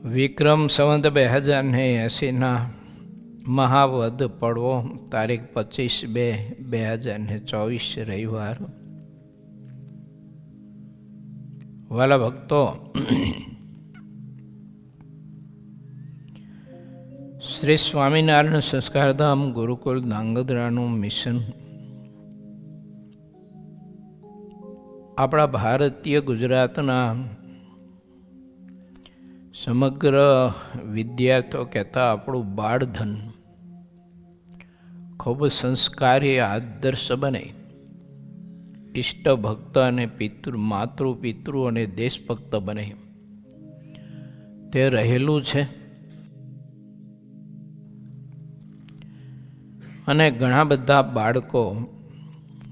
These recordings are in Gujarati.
વિક્રમ સંવત 2080 મહાવદ પડવો તારીખ 25/2/2024 રવિવાર. વાલા ભક્તો, શ્રી સ્વામિનારાયણ સંસ્કારધામ ગુરુકુળ ધાંગધ્રાનું મિશન આપણા ભારતીય ગુજરાતના સમગ્ર વિદ્યાર્થીઓ કહેતા આપણું બાળધન ખૂબ સંસ્કારી આદર્શ બને, ઇષ્ટ ભક્ત અને માતૃ પિતૃ અને દેશભક્ત બને તે રહેલું છે. અને ઘણા બધા બાળકો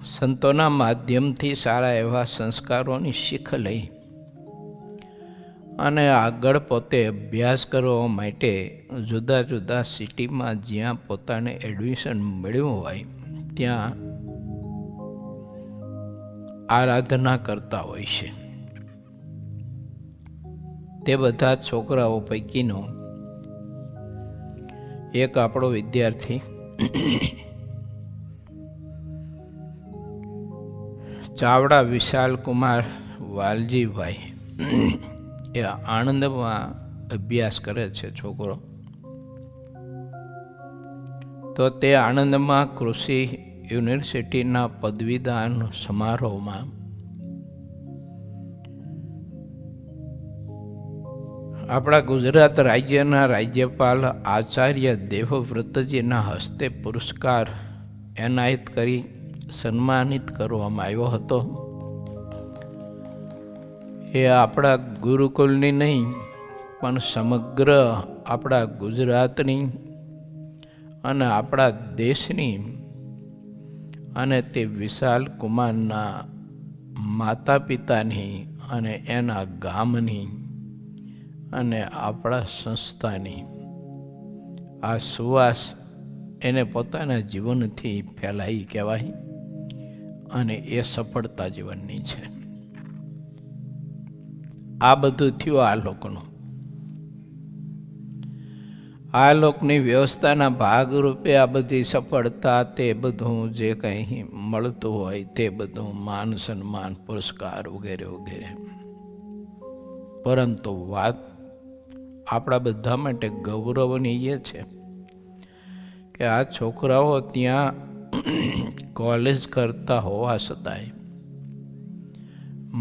સંતોના માધ્યમથી સારા એવા સંસ્કારોની શીખ લઈ અને આગળ પોતે અભ્યાસ કરવા માટે જુદા જુદા સિટીમાં જ્યાં પોતાને એડમિશન મળ્યું હોય ત્યાં આરાધના કરતા હોય છે. તે બધા છોકરાઓ પૈકીનો એક આપણો વિદ્યાર્થી ચાવડા વિશાલ કુમાર વાલજીભાઈ એ આણંદમાં અભ્યાસ કરે છે છોકરો. તો તે આણંદમાં કૃષિ યુનિવર્સિટીના પદવીદાન સમારોહમાં આપણા ગુજરાત રાજ્યના રાજ્યપાલ આચાર્ય દેવવ્રતજીના હસ્તે પુરસ્કાર એનાયત કરી સન્માનિત કરવામાં આવ્યો હતો. એ આપણા ગુરુકુલની નહીં પણ સમગ્ર આપણા ગુજરાતની અને આપણા દેશની અને તે વિશાલ કુમારના માતા પિતાની અને એના ગામની અને આપણા સંસ્થાની આ સુવાસ એને પોતાના જીવનથી ફેલાઈ કહેવાય અને એ સફળતા જીવનની છે. આ બધું થયું આ લોકનું. આ લોકની વ્યવસ્થાના ભાગરૂપે આ બધી સફળતા, તે બધું જે કંઈ મળતું હોય તે બધું માન સન્માન પુરસ્કાર વગેરે વગેરે. પરંતુ વાત આપણા બધા માટે ગૌરવની એ છે કે આ છોકરાઓ ત્યાં કોલેજ કરતા હોવા છતાંય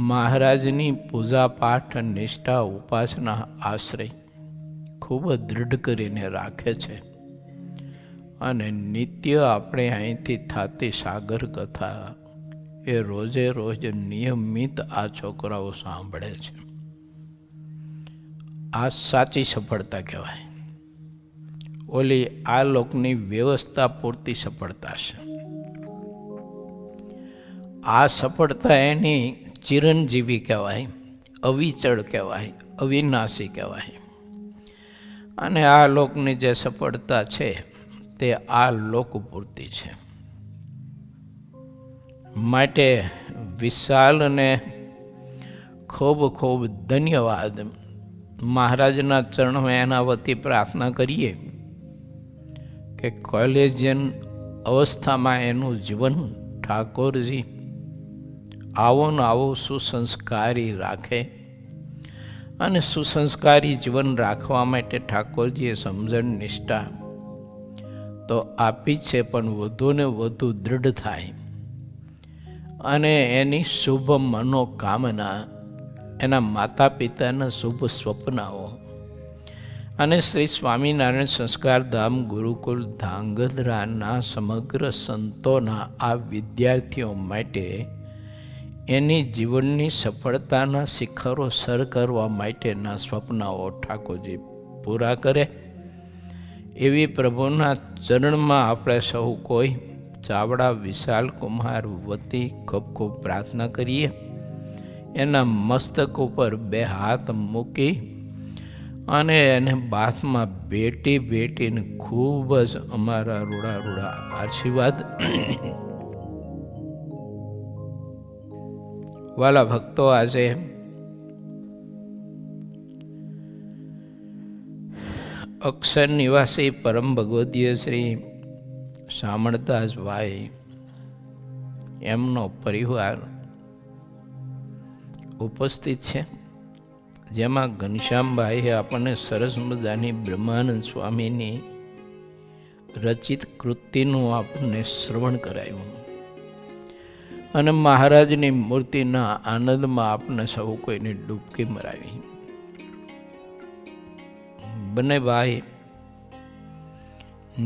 મહારાજની પૂજા પાઠ નિષ્ઠા ઉપાસના આશ્રય ખૂબ દૃઢ કરીને રાખે છે. અને નિત્ય આપણે અહીંથી થતી સાગર કથા એ રોજે રોજ નિયમિત આ છોકરાઓ સાંભળે છે. આ સાચી સફળતા કહેવાય. ઓલી આ લોકની વ્યવસ્થા પૂરતી સફળતા છે. આ સફળતા એની ચિરંજીવી કહેવાય, અવિચળ કહેવાય, અવિનાશી કહેવાય. અને આ લોકની જે સફળતા છે તે આ લોક પૂરતી છે. માટે વિશાલને ખૂબ ખૂબ ધન્યવાદ. મહારાજના ચરણમાં એના વતી પ્રાર્થના કરીએ કે કોલેજિયન અવસ્થામાં એનું જીવન ઠાકોરજી આવો ને આવો સુસંસ્કારી રાખે. અને સુસંસ્કારી જીવન રાખવા માટે ઠાકોરજીએ સમજણ નિષ્ઠા તો આપી છે, પણ વધુ ને વધુ દૃઢ થાય અને એની શુભ મનોકામના, એના માતા પિતાના શુભ સ્વપ્નાઓ અને શ્રી સ્વામિનારાયણ સંસ્કારધામ ગુરુકુલ ધાંગધ્રાના સમગ્ર સંતોના આ વિદ્યાર્થીઓ માટે એની જીવનની સફળતાના શિખરો સર કરવા માટેના સ્વપ્નાઓ ઠાકોરજી પૂરા કરે એવી પ્રભુના ચરણમાં આપણે સૌ કોઈ ચાવડા વિશાલ કુમાર વતી ખૂબ ખૂબ પ્રાર્થના કરીએ. એના મસ્તક ઉપર બે હાથ મૂકી અને એને બાથમાં બેટીને ખૂબ જ અમારા રૂડા રૂડા આશીર્વાદ. વાલા ભક્તો, આજે અક્ષર નિવાસી પરમ ભગવદીય શ્રી શામળદાસભાઈ એમનો પરિવાર ઉપસ્થિત છે, જેમાં ઘનશ્યામભાઈએ આપણને સરસ મજાની બ્રહ્માનંદ સ્વામીની રચિત કૃતિનું આપણને શ્રવણ કરાયું અને મહારાજની મૂર્તિના આનંદમાં આપણે સૌ કોઈને ડૂબકી મરાવી. બંને ભાઈ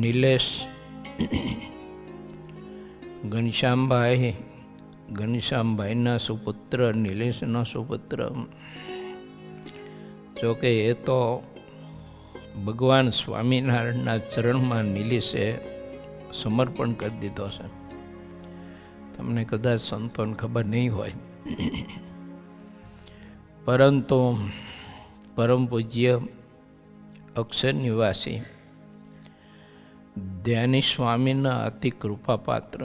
નિલેશ ઘનશ્યામભાઈના સુપુત્ર, નિલેશના સુપુત્ર. જોકે એ તો ભગવાન સ્વામિનારાયણના ચરણમાં નિલેશે સમર્પણ કરી દીધો છે. તમને કદાચ સંતોને ખબર નહીં હોય, પરંતુ પરમ પૂજ્ય અક્ષર નિવાસી ધ્યાની સ્વામીના અતિ કૃપાપાત્ર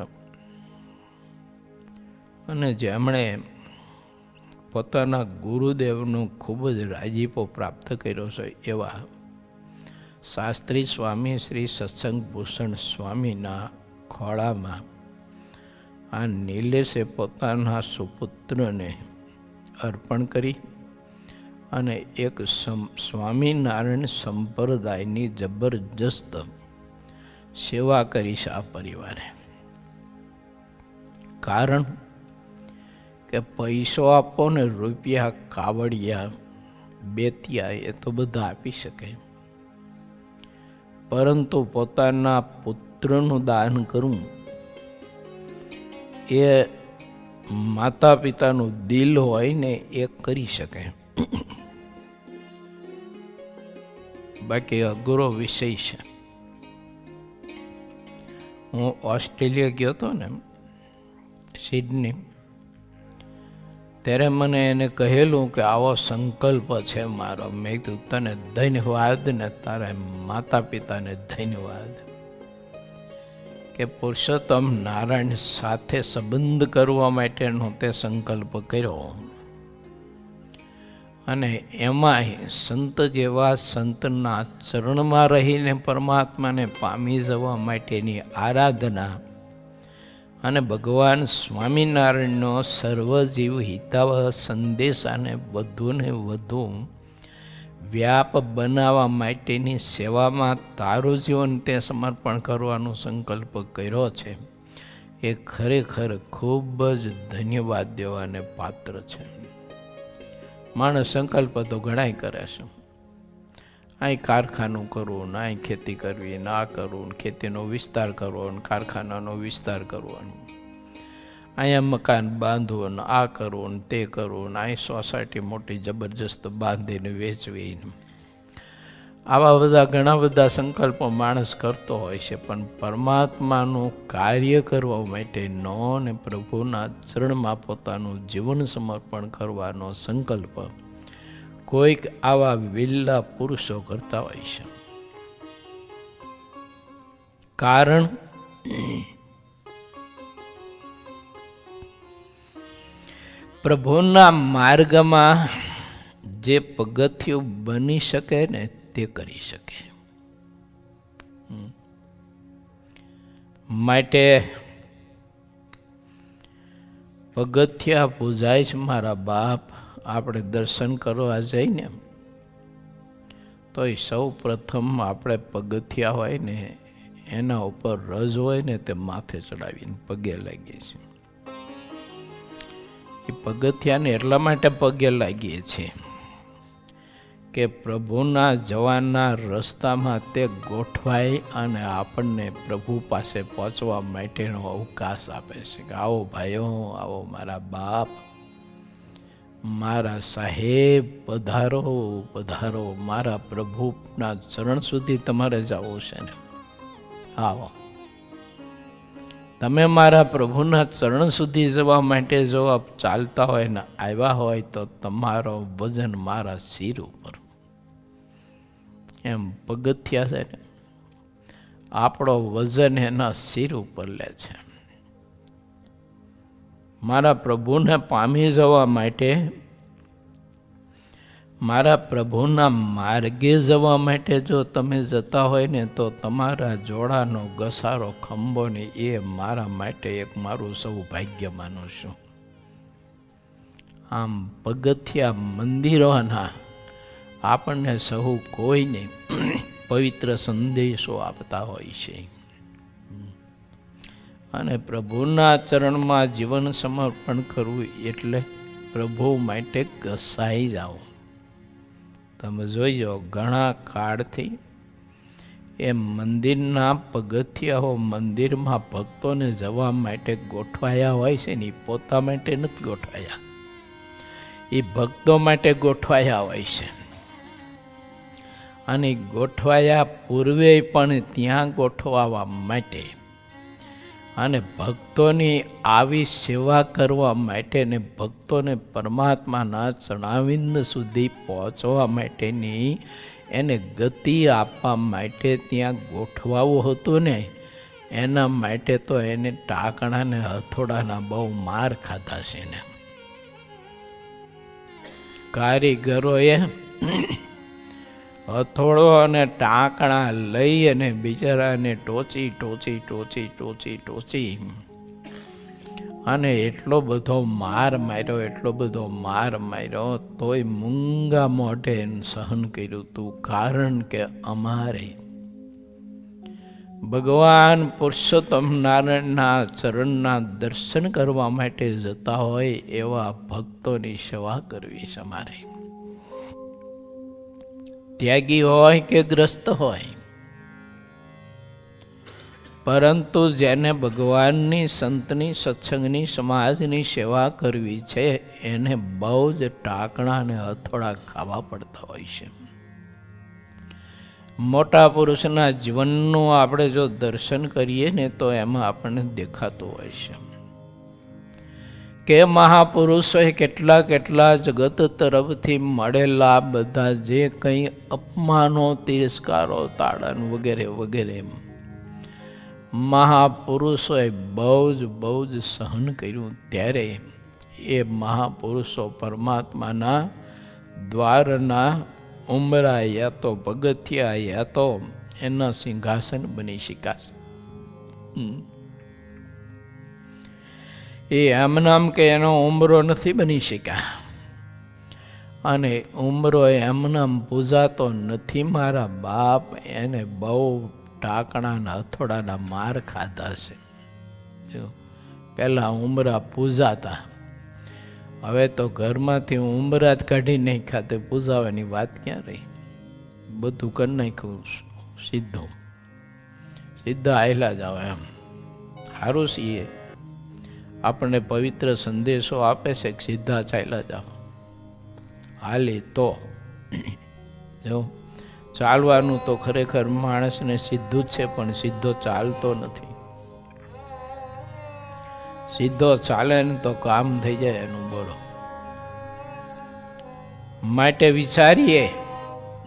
અને જેમણે પોતાના ગુરુદેવનો ખૂબ જ રાજીપો પ્રાપ્ત કર્યો છે એવા શાસ્ત્રી સ્વામી શ્રી સત્સંગ ભૂષણ સ્વામીના ખોળામાં આ નિલેશે પોતાના સુપુત્રને અર્પણ કરી અને એક સ્વામિનારાયણ સંપ્રદાયની જબરજસ્ત સેવા કરી છે આ પરિવારે. કારણ કે પૈસો આપો ને રૂપિયા, કાવડિયા, બેતિયા એ તો બધા આપી શકે, પરંતુ પોતાના પુત્રનું દાન કરવું એ માતા પિતાનું દિલ હોય ને એ કરી શકે. બાકી અઘરો વિષય છે. હું ઓસ્ટ્રેલિયા ગયો હતો ને, સિડની, ત્યારે મને એને કહેલું કે આવો સંકલ્પ છે મારો. મેં કીધું તને ધન્યવાદ ને તારા માતા પિતાને ધન્યવાદ કે પુરુષોત્તમ નારાયણ સાથે સંબંધ કરવા માટેનો તે સંકલ્પ કર્યો. અને એમાંય સંત જેવા સંતના ચરણમાં રહીને પરમાત્માને પામી જવા માટેની આરાધના અને ભગવાન સ્વામિનારાયણનો સર્વજીવ હિતાવહ સંદેશાને વધુને વધુ વ્યાપ બનાવવા માટેની સેવામાં તારું જીવન તે સમર્પણ કરવાનો સંકલ્પ કર્યો છે. એ ખરેખર ખૂબ જ ધન્યવાદ દેવાને પાત્ર છે. માણસ સંકલ્પ તો ઘણાય કરે છે. અહીં કારખાનું કરવું, ને અહીં ખેતી કરવી, ને આ કરવું, ખેતીનો વિસ્તાર કરવો, ને કારખાનાનો વિસ્તાર કરવો, અહીંયા મકાન બાંધવું, ને આ કરવું, ને તે કરવું, ને અહીં સોસાયટી મોટી જબરજસ્ત બાંધીને વેચવી. આવા બધા ઘણા બધા સંકલ્પો માણસ કરતો હોય છે, પણ પરમાત્માનું કાર્ય કરવા માટેનો ને પ્રભુના ચરણમાં પોતાનું જીવન સમર્પણ કરવાનો સંકલ્પ કોઈક આવા વિરલા પુરુષો કરતા હોય છે. કારણ પ્રભુના માર્ગમાં જે પગથિયું બની શકે ને તે કરી શકે. માટે પગથિયા પૂજાય છે મારા બાપ. આપણે દર્શન કરવા જઈને તો સૌ પ્રથમ આપણે પગથિયા હોય ને એના ઉપર રજ હોય ને તે માથે ચડાવીને પગે લાગીએ છીએ. એ પગથિયાને એટલા માટે પગે લાગીએ છીએ કે પ્રભુના જવાના રસ્તામાં તે ગોઠવાય અને આપણને પ્રભુ પાસે પહોંચવા માટેનો અવકાશ આપે છે કે આવો ભાઈઓ, આવો મારા બાપ, મારા સાહેબ, પધારો પધારો, મારા પ્રભુના ચરણ સુધી તમારે જવું છે ને, આવો. તમે મારા પ્રભુના ચરણ સુધી જવા માટે જો આપ ચાલતા હોય ને આવ્યા હોય તો તમારો વજન મારા શિર ઉપર. એમ પગથિયા છે ને, આપણો વજન એના શિર ઉપર લે છે. મારા પ્રભુને પામી જવા માટે મારા પ્રભુના માર્ગે જવા માટે જો તમે જતા હોય ને તો તમારા જોડાનો ઘસારો ખંભો ને એ મારા માટે એક મારું સૌભાગ્ય માનું છું. આમ પગથિયા મંદિરોના આપણને સહુ કોઈને પવિત્ર સંદેશો આપતા હોય છે અને પ્રભુના ચરણમાં જીવન સમર્પણ કરવું એટલે પ્રભુ માટે ઘસાઈ જાઓ. તમે જોઈજો ઘણા કાળથી એ મંદિરના પગથિયાઓ મંદિરમાં ભક્તોને જવા માટે ગોઠવાયા હોય છે ને, પોતા માટે નથી ગોઠવાયા, એ ભક્તો માટે ગોઠવાયા હોય છે. અને ગોઠવાયા પૂર્વે પણ ત્યાં ગોઠવાવા માટે અને ભક્તોની આવી સેવા કરવા માટે ને ભક્તોને પરમાત્માના ચરણાવિંદ સુધી પહોંચવા માટેની એને ગતિ આપવા માટે ત્યાં ગોઠવાવું હતું ને, એના માટે તો એને ટાંકણાને હથોડાના બહુ માર ખાધા છે ને. કારીગરોએ હથોડો અને ટાંકણા લઈ અને બિચારાને ટોચી ટોચી ટોચી ટોચી ટોચી અને એટલો બધો માર માર્યો, એટલો બધો માર માર્યો, તોય મૂંગા મોઢે સહન કર્યું હતું. કારણ કે અમારે ભગવાન પુરુષોત્તમ નારાયણના ચરણના દર્શન કરવા માટે જતા હોય એવા ભક્તોની સેવા કરવી છે અમારે. ત્યાગી હોય કે ગ્રસ્ત હોય, પરંતુ જેને ભગવાનની, સંતની, સત્સંગની, સમાજની સેવા કરવી છે એને બહુ જ ટાંકણા અને હથોડા ખાવા પડતા હોય છે. મોટા પુરુષના જીવનનું આપણે જો દર્શન કરીએ ને તો એમાં આપણને દેખાતું હોય છે કે મહાપુરુષોએ કેટલા કેટલા જગત તરફથી મળેલા બધા જે કંઈ અપમાનો, તિરસ્કારો, તાડન વગેરે વગેરે મહાપુરુષોએ બહુ જ સહન કર્યું. ત્યારે એ મહાપુરુષો પરમાત્માના દ્વારના ઉંબરા યા તો પગથિયા યા તો એના સિંહાસન બની શકાશે. એ એમનામ કે એનો ઉંબરો નથી બની શક્યા અને ઉંબરો એમનામ પૂજાતો નથી. મારા બાપ એને બહુ ટાંકણાના હથોડાના માર ખાધા છે. જો પહેલાં ઉંબરા પૂજાતા, હવે તો ઘરમાંથી ઉંબરા જ કાઢી નાખ્યા, તે પૂજાવાની વાત ક્યાં રહી? બધું કરી નાખ્યું સીધું, સીધા આયલા જાવ એમ. સારું છીએ આપણને પવિત્ર સંદેશો આપે છે કે સીધા ચાલ્યા જાઓ. હાલી તો જો ચાલવાનું તો ખરેખર માણસને સીધું જ છે, પણ સીધો ચાલતો નથી. સીધો ચાલે ને તો કામ થઈ જાય એનું. બોલો, માટે વિચારીએ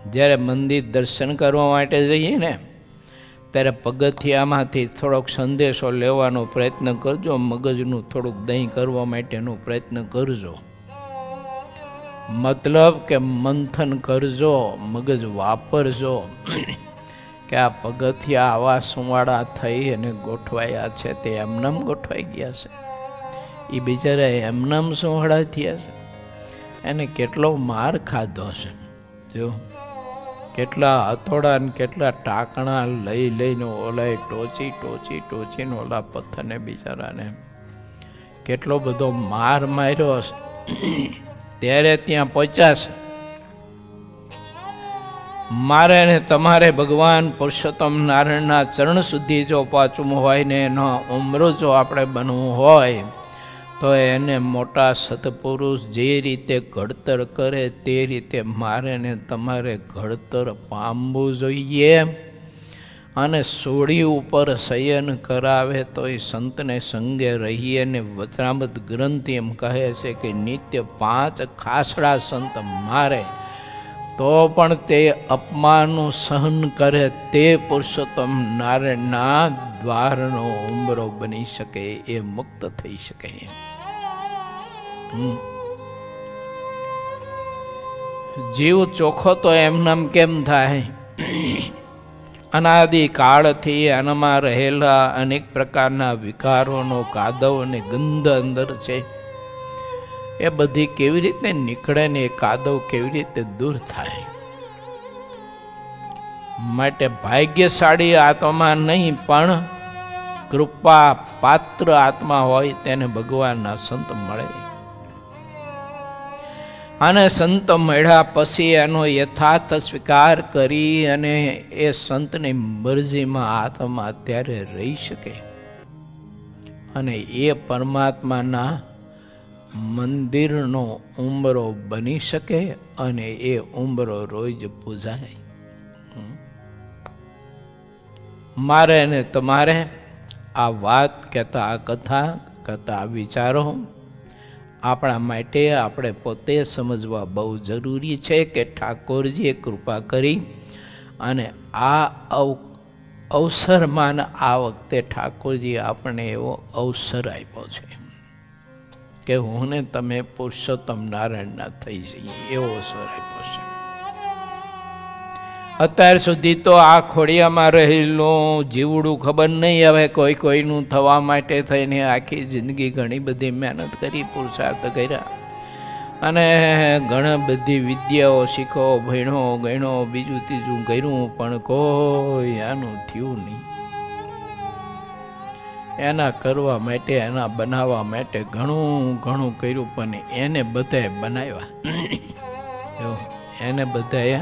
જ્યારે મંદિર દર્શન કરવા માટે જઈએ ને ત્યારે પગથિયામાંથી થોડોક સંદેશો લેવાનો પ્રયત્ન કરજો. મગજનું થોડુંક દહીં કરવા માટેનો પ્રયત્ન કરજો. મતલબ કે મંથન કરજો, મગજ વાપરજો કે આ પગથિયા આવા સુવાળા થઈ અને ગોઠવાયા છે તે એમનામ ગોઠવાઈ ગયા છે, એ બિચારા એમનામ સુવાળા થયા છે, એને કેટલો માર ખાધો છે. જો કેટલા હથોડા ને કેટલા ટાંકણા લઈ લઈને ઓલાએ ટોચી ટોચી ટોચીને ઓલા પથ્થરને બિચારાને કેટલો બધો માર માર્યો હશે ત્યારે ત્યાં પહોંચ્યા છે. મારે ને તમારે ભગવાન પુરુષોત્તમ નારાયણના ચરણ સુધી જો પહોંચવું હોય ને એનો ઉમરો જો આપણે બનવું હોય તો એને મોટા સત્પુરુષ જે રીતે ઘડતર કરે તે રીતે મારે ને તમારે ઘડતર પામવું જોઈએ. અને સોડી ઉપર શયન કરાવે તો એ સંતને સંગે રહીએ ને વચનામૃત ગ્રંથ એમ કહે છે કે નિત્ય 5 ખાસડા સંત મારે તો પણ તે અપમાનનું સહન કરે તે પુરુષોત્તમ નારાયણના દ્વારનો ઉંબરો બની શકે, એ મુક્ત થઈ શકે. જીવ ચોખ્ખો તો એમનામ કેમ થાય? અનાદિ કાળથી આનામાં રહેલા અનેક પ્રકારના વિકારોનો કાદવ અને ગંધ અંદર છે. એ બધી કેવી રીતે નીકળે ને એ કાદવ કેવી રીતે દૂર થાય? માટે ભાગ્યશાળી આત્મા નહીં પણ કૃપા પાત્ર આત્મા હોય તેને ભગવાનના સંત મળે. અને સંત મળ્યા પછી એનો યથાર્થ સ્વીકાર કરી અને એ સંતની મરજીમાં આત્મા અત્યારે રહી શકે અને એ પરમાત્માના મંદિરનો ઉંબરો બની શકે અને એ ઉંબરો રોજ પૂજાય. મારે ને તમારે આ વાત કહેતા, આ કથા કહેતા, આ વિચારો આપણા માટે આપણે પોતે સમજવા બહુ જરૂરી છે કે ઠાકોરજીએ કૃપા કરી અને આ અવસરમાં આ વખતે ઠાકોરજી આપણને એવો અવસર આપ્યો છે કે હું ને તમે પુરુષોત્તમ નારાયણના થઈ જઈએ, એવો અવસર આપ્યો છે. અત્યાર સુધી તો આ ખોડિયામાં રહેલું જીવડું ખબર નહીં હવે કોઈનું થવા માટે થઈને આખી જિંદગી ઘણી બધી મહેનત કરી, પુરુષાર્થ કર્યા અને ઘણી બધી વિદ્યાઓ શીખો, ભણ્યો ગણ્યો, બીજું ત્રીજું કર્યું, પણ કોઈ આનું થયું નહીં. એના કરવા માટે, એના બનાવવા માટે ઘણું કર્યું, પણ એને બધાએ બનાવ્યા, એને બધાએ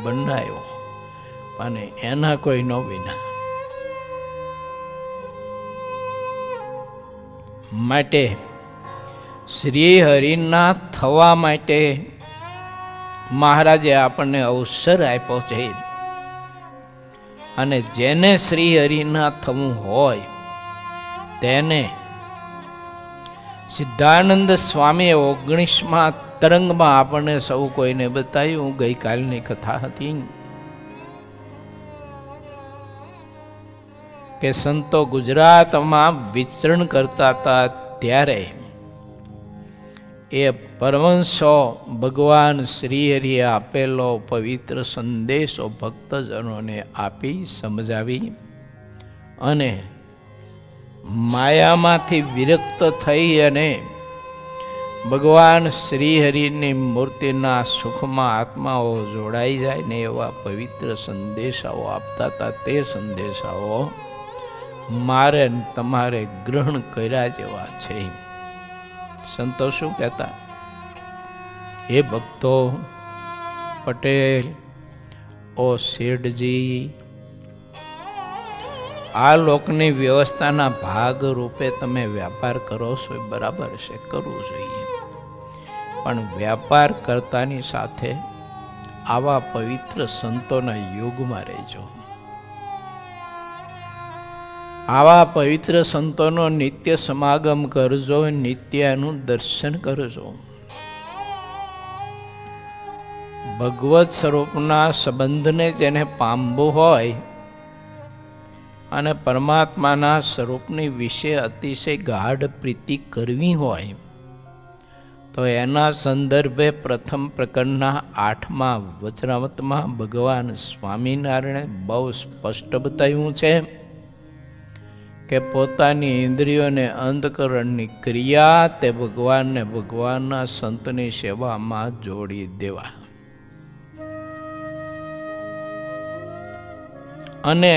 બનાવ્યો અને એના કોઈ નો વિના. માટે શ્રી હરિના થવા માટે મહારાજે આપણને અવસર આપ્યો છે અને જેને શ્રી હરિના થવું હોય તેને સિદ્ધાનંદ સ્વામીએ 19મા તરંગમાં આપણને સૌ કોઈને બતાવ્યું. ગઈકાલની કથા હતી કે સંતો ગુજરાતમાં વિચરણ કરતા હતા ત્યારે એ પરમહંસો ભગવાન શ્રી હરિએ આપેલો પવિત્ર સંદેશો ભક્તજનોને આપી સમજાવી અને માયામાંથી વિરક્ત થઈ અને ભગવાન શ્રી હરિની મૂર્તિના સુખમાં આત્માઓ જોડાઈ જાય ને એવા પવિત્ર સંદેશાઓ આપતા હતા. તે સંદેશાઓ મારે તમારે ગ્રહણ કર્યા જેવા છે. સંતો શું કહેતા? હે ભક્તો, પટેલ, ઓ શેઠજી, આ લોકની વ્યવસ્થાના ભાગ રૂપે તમે વ્યાપાર કરો છો, બરાબર છે, કરવું જોઈએ, પણ વ્યાપાર કરતાની સાથે આવા પવિત્ર સંતોના યુગમાં રહેજો. આવા પવિત્ર સંતોનો નિત્ય સમાગમ કરજો, નિત્ય એનું દર્શન કરજો. ભગવત સ્વરૂપના સંબંધને જેને પામવું હોય અને પરમાત્માના સ્વરૂપની વિશે અતિશય ગાઢ પ્રીતિ કરવી હોય તો એના સંદર્ભે પ્રથમ પ્રકરણના 8મા વચનામૃતમાં ભગવાન સ્વામિનારાયણે બહુ સ્પષ્ટ બતાવ્યું છે કે પોતાની ઇન્દ્રિયોને અંતઃકરણની ક્રિયા તે ભગવાનને ભગવાનના સંતની સેવામાં જોડી દેવા અને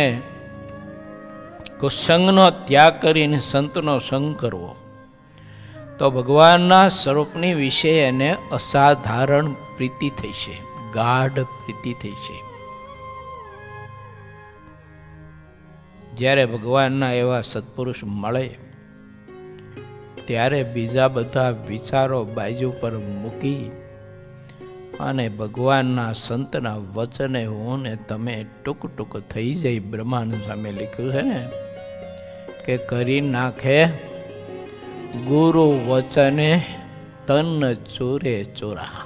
કુસંગનો ત્યાગ કરીને સંતનો સંગ કરવો તો ભગવાનના સ્વરૂપની વિશે એને અસાધારણ પ્રીતિ થઈ છે, ગાઢ પ્રીતિ થઈ છે. જ્યારે ભગવાનના એવા સત્પુરુષ મળે ત્યારે બીજા બધા વિચારો બાજુ પર મૂકી અને ભગવાનના સંતના વચને હું ને તમે ટૂંક ટૂંક થઈ જાય. બ્રહ્માનંદ સામે લખ્યું છે ને કે કરી નાખે ગુરુ વચને તન ચોરે ચોરા.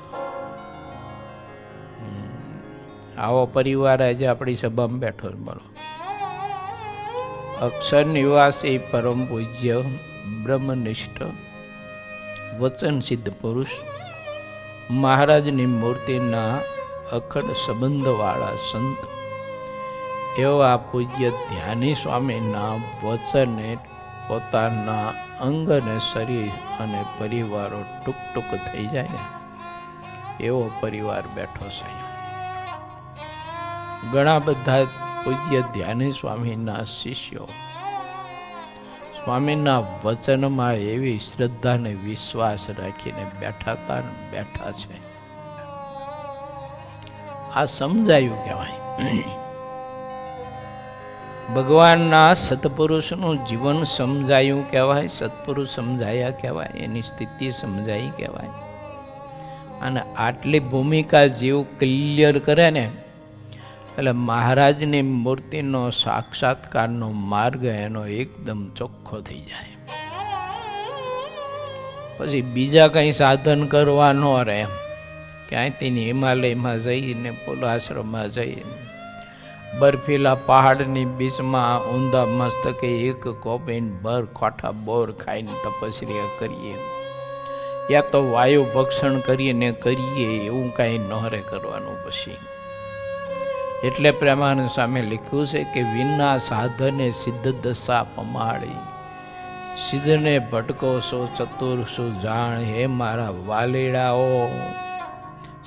આવો પરિવાર આજે આપણી સભામાં બેઠો છે. બોલો, અક્ષર નિવાસી પરમ પૂજ્ય બ્રહ્મનિષ્ઠ વચન સિદ્ધ પુરુષ મહારાજની મૂર્તિના અખંડ સંબંધવાળા સંત એવા પૂજ્ય ધ્યાની સ્વામીના વચને પોતાના અંગ અને શરીર અને પરિવારો ટૂંક ટૂંક થઈ જાય એવો પરિવાર બેઠો છે. ઘણા બધા પૂજ્ય ધ્યાની સ્વામીના શિષ્યો સ્વામીના વચનમાં એવી શ્રદ્ધા અને વિશ્વાસ રાખીને બેઠા છે. આ સમજાયું કહેવાય. ભગવાનના સત્પુરુષનું જીવન સમજાયું કહેવાય, સત્પુરુષ સમજાયા કહેવાય, એની સ્થિતિ સમજાઈ કહેવાય. અને આટલી ભૂમિકા જીવ ક્લિયર કરે ને એટલે મહારાજની મૂર્તિનો સાક્ષાત્કારનો માર્ગ એનો એકદમ ચોખ્ખો થઈ જાય. પછી બીજા કંઈ સાધન કરવા ન રહે. ક્યાંયથી હિમાલયમાં જઈને પોલાશ્રમમાં જઈને બરફીલા પહાડની બીચમાં ઊંધા મસ્તકે એક કોપીન ભર ખોટા બોર ખાઈને તપસ્યા કરીએ, યા તો વાયુ ભક્ષણ કરીને કરીએ, એવું કાંઈ નહોરે કરવાનું. પછી એટલે પ્રેમાનંદ સ્વામી લખ્યું છે કે વિના સાધને સિદ્ધ દશા પમાળી, સિદ્ધને ભટકો છો ચતુર શું જાણ, હે મારા વાલીડાઓ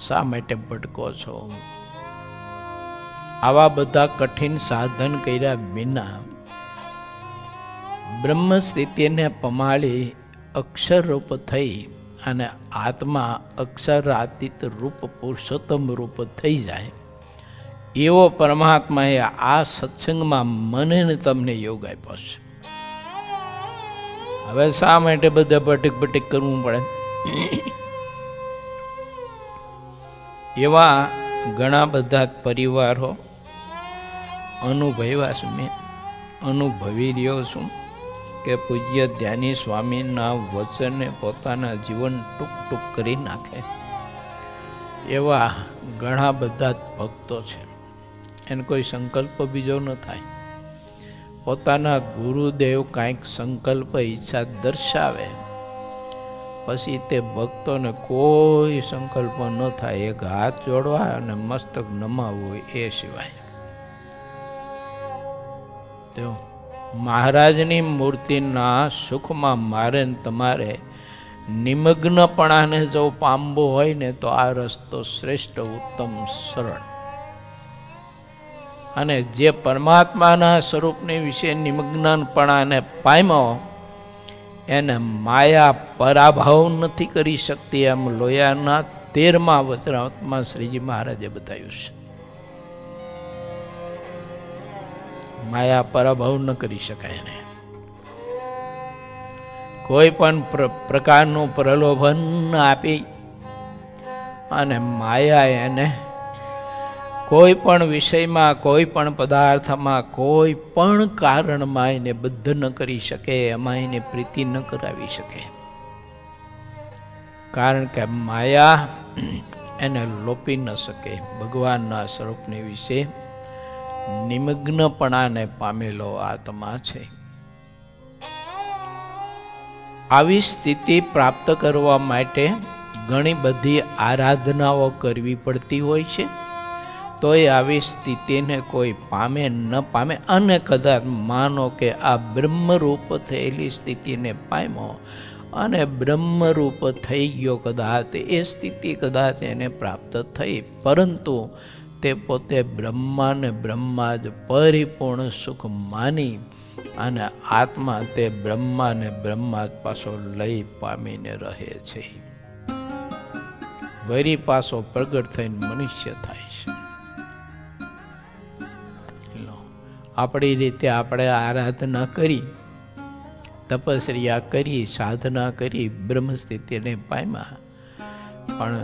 શા માટે ભટકો છો? આવા બધા કઠિન સાધન કર્યા વિના બ્રહ્મ સ્થિતિને પમાળી અક્ષર રૂપ થઈ અને આત્મા અક્ષરાતીત રૂપ પુરુષોત્તમ રૂપ થઈ જાય એવો પરમાત્માએ આ સત્સંગમાં મને ને તમને યોગ આપ્યો છે. હવે શા માટે બધા બટીક કરવું પડે? એવા ઘણા બધા પરિવારો અનુભવ્યા છું, મેં અનુભવી રહ્યો છું કે પૂજ્ય ધ્યાની સ્વામીના વચને પોતાના જીવન ટૂંક ટૂંક કરી નાખે એવા ઘણા બધા ભક્તો છે. એને કોઈ સંકલ્પ બીજો ન થાય. પોતાના ગુરુદેવ કાંઈક સંકલ્પ ઈચ્છા દર્શાવે પછી તે ભક્તોને કોઈ સંકલ્પ ન થાય, એક હાથ જોડવા અને મસ્તક નમાવવું એ સિવાય. તો મહારાજની મૂર્તિના સુખમાં મારે ને તમારે નિમગ્નપણાને જો પામવું હોય ને તો આ રસ્તો શ્રેષ્ઠ, ઉત્તમ, સરળ. અને જે પરમાત્માના સ્વરૂપની વિશે નિમગ્નપણાને પામ્યો એને માયા પરાભવ નથી કરી શકતી, એમ લોયાના 13મા વચનામૃતમાં શ્રીજી મહારાજે બતાવ્યું છે. માયા પરાભવ ન કરી શકાય એને. કોઈ પણ પ્રકારનું પ્રલોભન આપી અને માયા એને કોઈ પણ વિષયમાં, કોઈ પણ પદાર્થમાં, કોઈ પણ કારણમાં એને બદ્ધ ન કરી શકે, એમાં એને પ્રીતિ ન કરાવી શકે. કારણ કે માયા એને લોપી ન શકે. ભગવાનના સ્વરૂપની વિશે નિમગ્નપણાને પામેલો આત્મા છે. આવી સ્થિતિ પ્રાપ્ત કરવા માટે ઘણી બધી આરાધનાઓ કરવી પડતી હોય છે. તોય આવી સ્થિતિને કોઈ પામે ન પામે, અને કદાચ માનો કે આ બ્રહ્મરૂપ થયેલી સ્થિતિને પામ્યો અને બ્રહ્મરૂપ થઈ ગયો, કદાચ એ સ્થિતિ કદાચ એને પ્રાપ્ત થઈ, પરંતુ તે પોતે બ્રહ્માને બ્રહ્મા જ પરિપૂર્ણ સુખ માની અને આત્મા તે બ્રહ્માને બ્રહ્મા જ પાછો લઈ પામીને રહે છે. વરી પાછો પ્રગટ થઈને મનુષ્ય થાય છે. આપણી રીતે આપણે આરાધના કરી, તપસ્યા કરી, સાધના કરી, બ્રહ્મ સ્થિતિને પામ્યા, પણ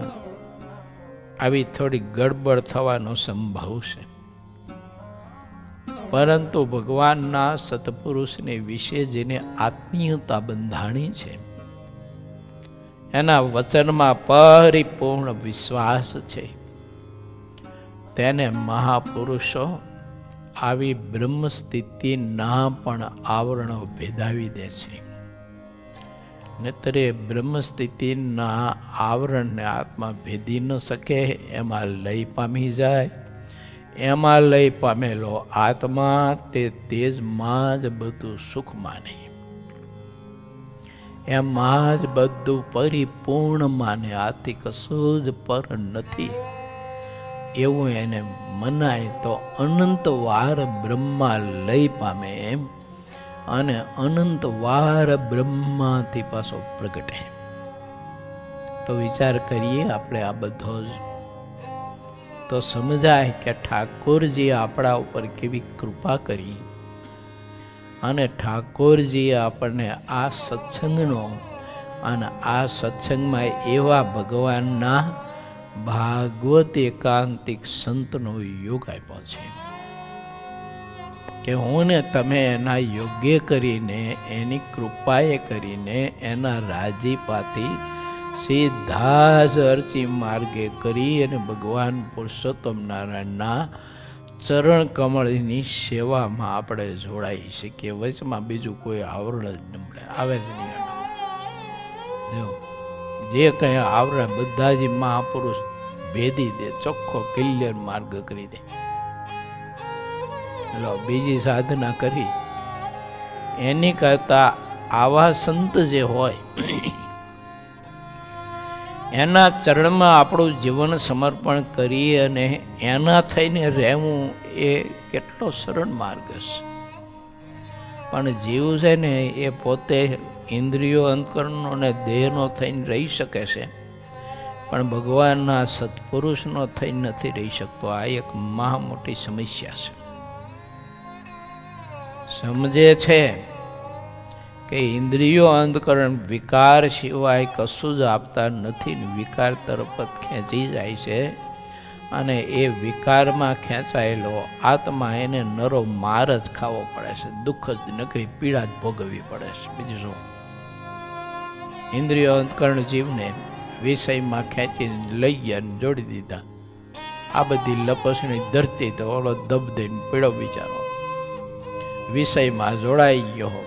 આવી થોડી ગડબડ થવાનો સંભવ છે. પરંતુ ભગવાનના સત્પુરુષને વિશે જેને આત્મીયતા બંધાણી છે, એના વચનમાં પરિપૂર્ણ વિશ્વાસ છે, તેને મહાપુરુષો આવી બ્રહ્મ સ્થિતિના પણ આવરણો ભેદાવી દે છે. નહીતર એ બ્રહ્મસ્થિતિના આવરણને આત્મા ભેદી ન શકે, એમાં લય પામી જાય. એમાં લય પામેલો આત્મા તે તેજમાં જ બધું સુખ માને, એમાં જ બધું પરિપૂર્ણ માને. આથી કશું જ પર નથી એવું એને મનાય તો અનંત વાર બ્રહ્મા લય પામે એમ, અને અનંત વાર બ્રહ્માથી પાછો પ્રગટે. તો વિચાર કરીએ આપણે આ બધો જ, તો સમજાય કે ઠાકોરજીએ આપણા ઉપર કેવી કૃપા કરી, અને ઠાકોરજીએ આપણને આ સત્સંગનો અને આ સત્સંગમાં એવા ભગવાનના ભાગવત એકાંતિક સંતનો યોગ આપ્યો છે કે હું ને તમે એના યોગ્ય કરીને, એની કૃપાએ કરીને, એના રાજીપાથી સીધા જ અર્ચી માર્ગે કરી અને ભગવાન પુરુષોત્તમ નારાયણના ચરણ કમળની સેવામાં આપણે જોડાઈ શકીએ. વચમાં બીજું કોઈ આવરણ જ ન મળે, આવે જ નહીં. જો જે કંઈ આવરણ બધા જ મહાપુરુષ ભેદી દે, ચોખ્ખો ક્લિયર માર્ગ કરી દે. લો બીજી સાધના કરી એની કરતા આવા સંત જે હોય એના ચરણમાં આપણું જીવન સમર્પણ કરી અને એના થઈને રહેવું એ કેટલો સરળ માર્ગ છે. પણ જીવ છે ને એ પોતે ઇન્દ્રિયો, અંતકરણનો ને દેહનો થઈને રહી શકે છે, પણ ભગવાનના સત્પુરુષનો થઈને નથી રહી શકતો. આ એક મહા મોટી સમસ્યા છે. સમજે છે કે ઇન્દ્રિયો, અંતકરણ વિકાર સિવાય કશું જ આપતા નથી, વિકાર તરફ જ ખેંચી જાય છે, અને એ વિકારમાં ખેંચાયેલો આત્મા એને નરો માર જ ખાવો પડે છે, દુઃખ જ નકરી પીડા જ ભોગવવી પડે છે. બીજું શું? ઇન્દ્રિયો, અંતકરણ જીવને વિષયમાં ખેંચીને લઈ ગયા ને જોડી દીધા. આ બધી લપસણી ધરતી તો ઓલો દબ દઈને પીડો બિચારો વિષયમાં જોડાઈ ગયો.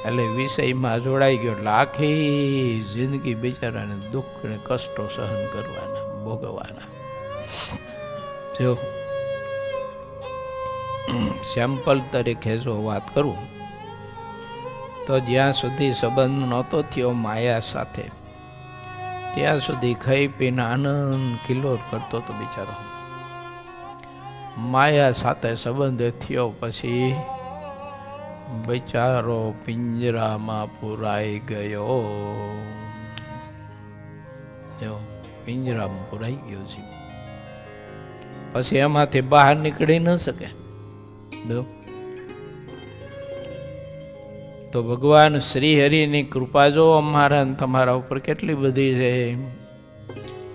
એટલે વિષયમાં જોડાઈ ગયો એટલે આખી જિંદગી બિચારાને દુઃખ ને કષ્ટો સહન કરવાના, ભોગવવાના. જો સેમ્પલ તરીકે જો વાત કરું તો જ્યાં સુધી સંબંધ નહોતો થયો માયા સાથે, ત્યાં સુધી ખાઈ પીને આનંદ કિલ્લોર કરતો હતો બિચારો. માયા સાથે સંબંધ થયો પછી બિચારો પિંજરામાં પુરાઈ ગયો. જો પિંજરામાં પુરાઈ ગયો છે, પછી એમાંથી બહાર નીકળી ન શકે. જો તો ભગવાન શ્રી હરિની કૃપા જો અમારા તમારા ઉપર કેટલી બધી છે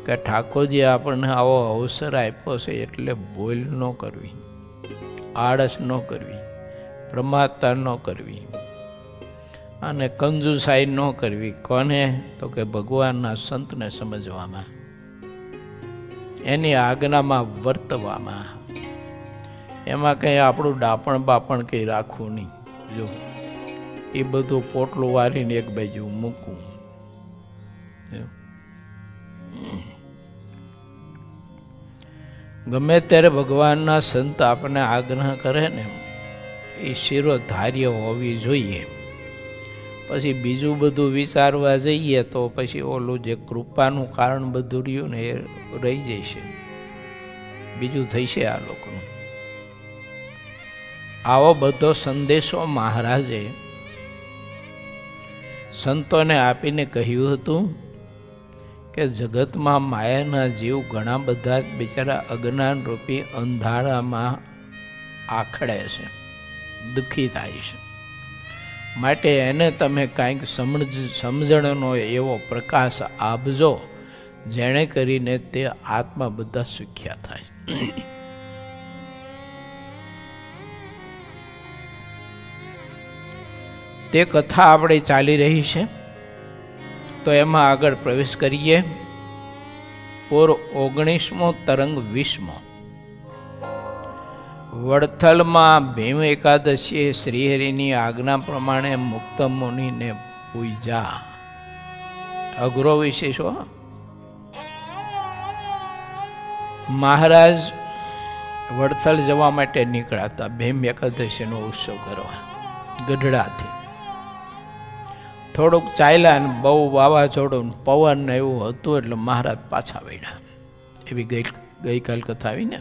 કે ઠાકોરજી આપણને આવો અવસર આપ્યો છે, એટલે ભૂલ ન કરવી, આળસ ન કરવી, પ્રમાદતા ન કરવી, અને કંજુસાઈ ન કરવી. કોને? તો કે ભગવાનના સંતને સમજવામાં, એની આજ્ઞામાં વર્તવામાં. એમાં કંઈ આપણું ડાપણ બાપણ કંઈ રાખવું નહીં. જો એ બધું પોટલું વારીને એક બાજુ મૂકવું. ગમે ત્યારે ભગવાનના સંત આપણને આગ્રહ કરે ને એ શિરોધાર્ય હોવી જોઈએ. પછી બીજું બધું વિચારવા જઈએ તો પછી ઓલું જે કૃપાનું કારણ બધું રહ્યું ને એ રહી જશે, બીજું થશે આ લોકોનું. આવો બધો સંદેશો મહારાજે સંતોને આપીને કહ્યું હતું કે જગતમાં માયાના જીવ ઘણા બધા બિચારા અજ્ઞાન રૂપી અંધારામાં આખડે છે, દુઃખી થાય છે. માટે એને તમે કાંઈક સમજણનો એવો પ્રકાશ આપજો જેણે કરીને તે આત્મા બધા સુખ્યા થાય. તે કથા આપણે ચાલી રહી છે, તો એમાં આગળ પ્રવેશ કરીએ. પૂર 19મો તરંગ 20મો. વડથલમાં ભીમ એકાદશીએ શ્રીહરિની આજ્ઞા પ્રમાણે મુક્ત મુનિને પૂજ્યા. અઘરો વિશેષ હો. મહારાજ વડથલ જવા માટે નીકળાતા ભીમ એકાદશીનો ઉત્સવ કરવા ગઢડાથી. થોડુંક ચાલ્યા ને બહુ વાવાઝોડું પવન ને એવું હતું એટલે મહારાજ પાછા વળ્યા. એવી ગઈકાલ કથા આવી ને.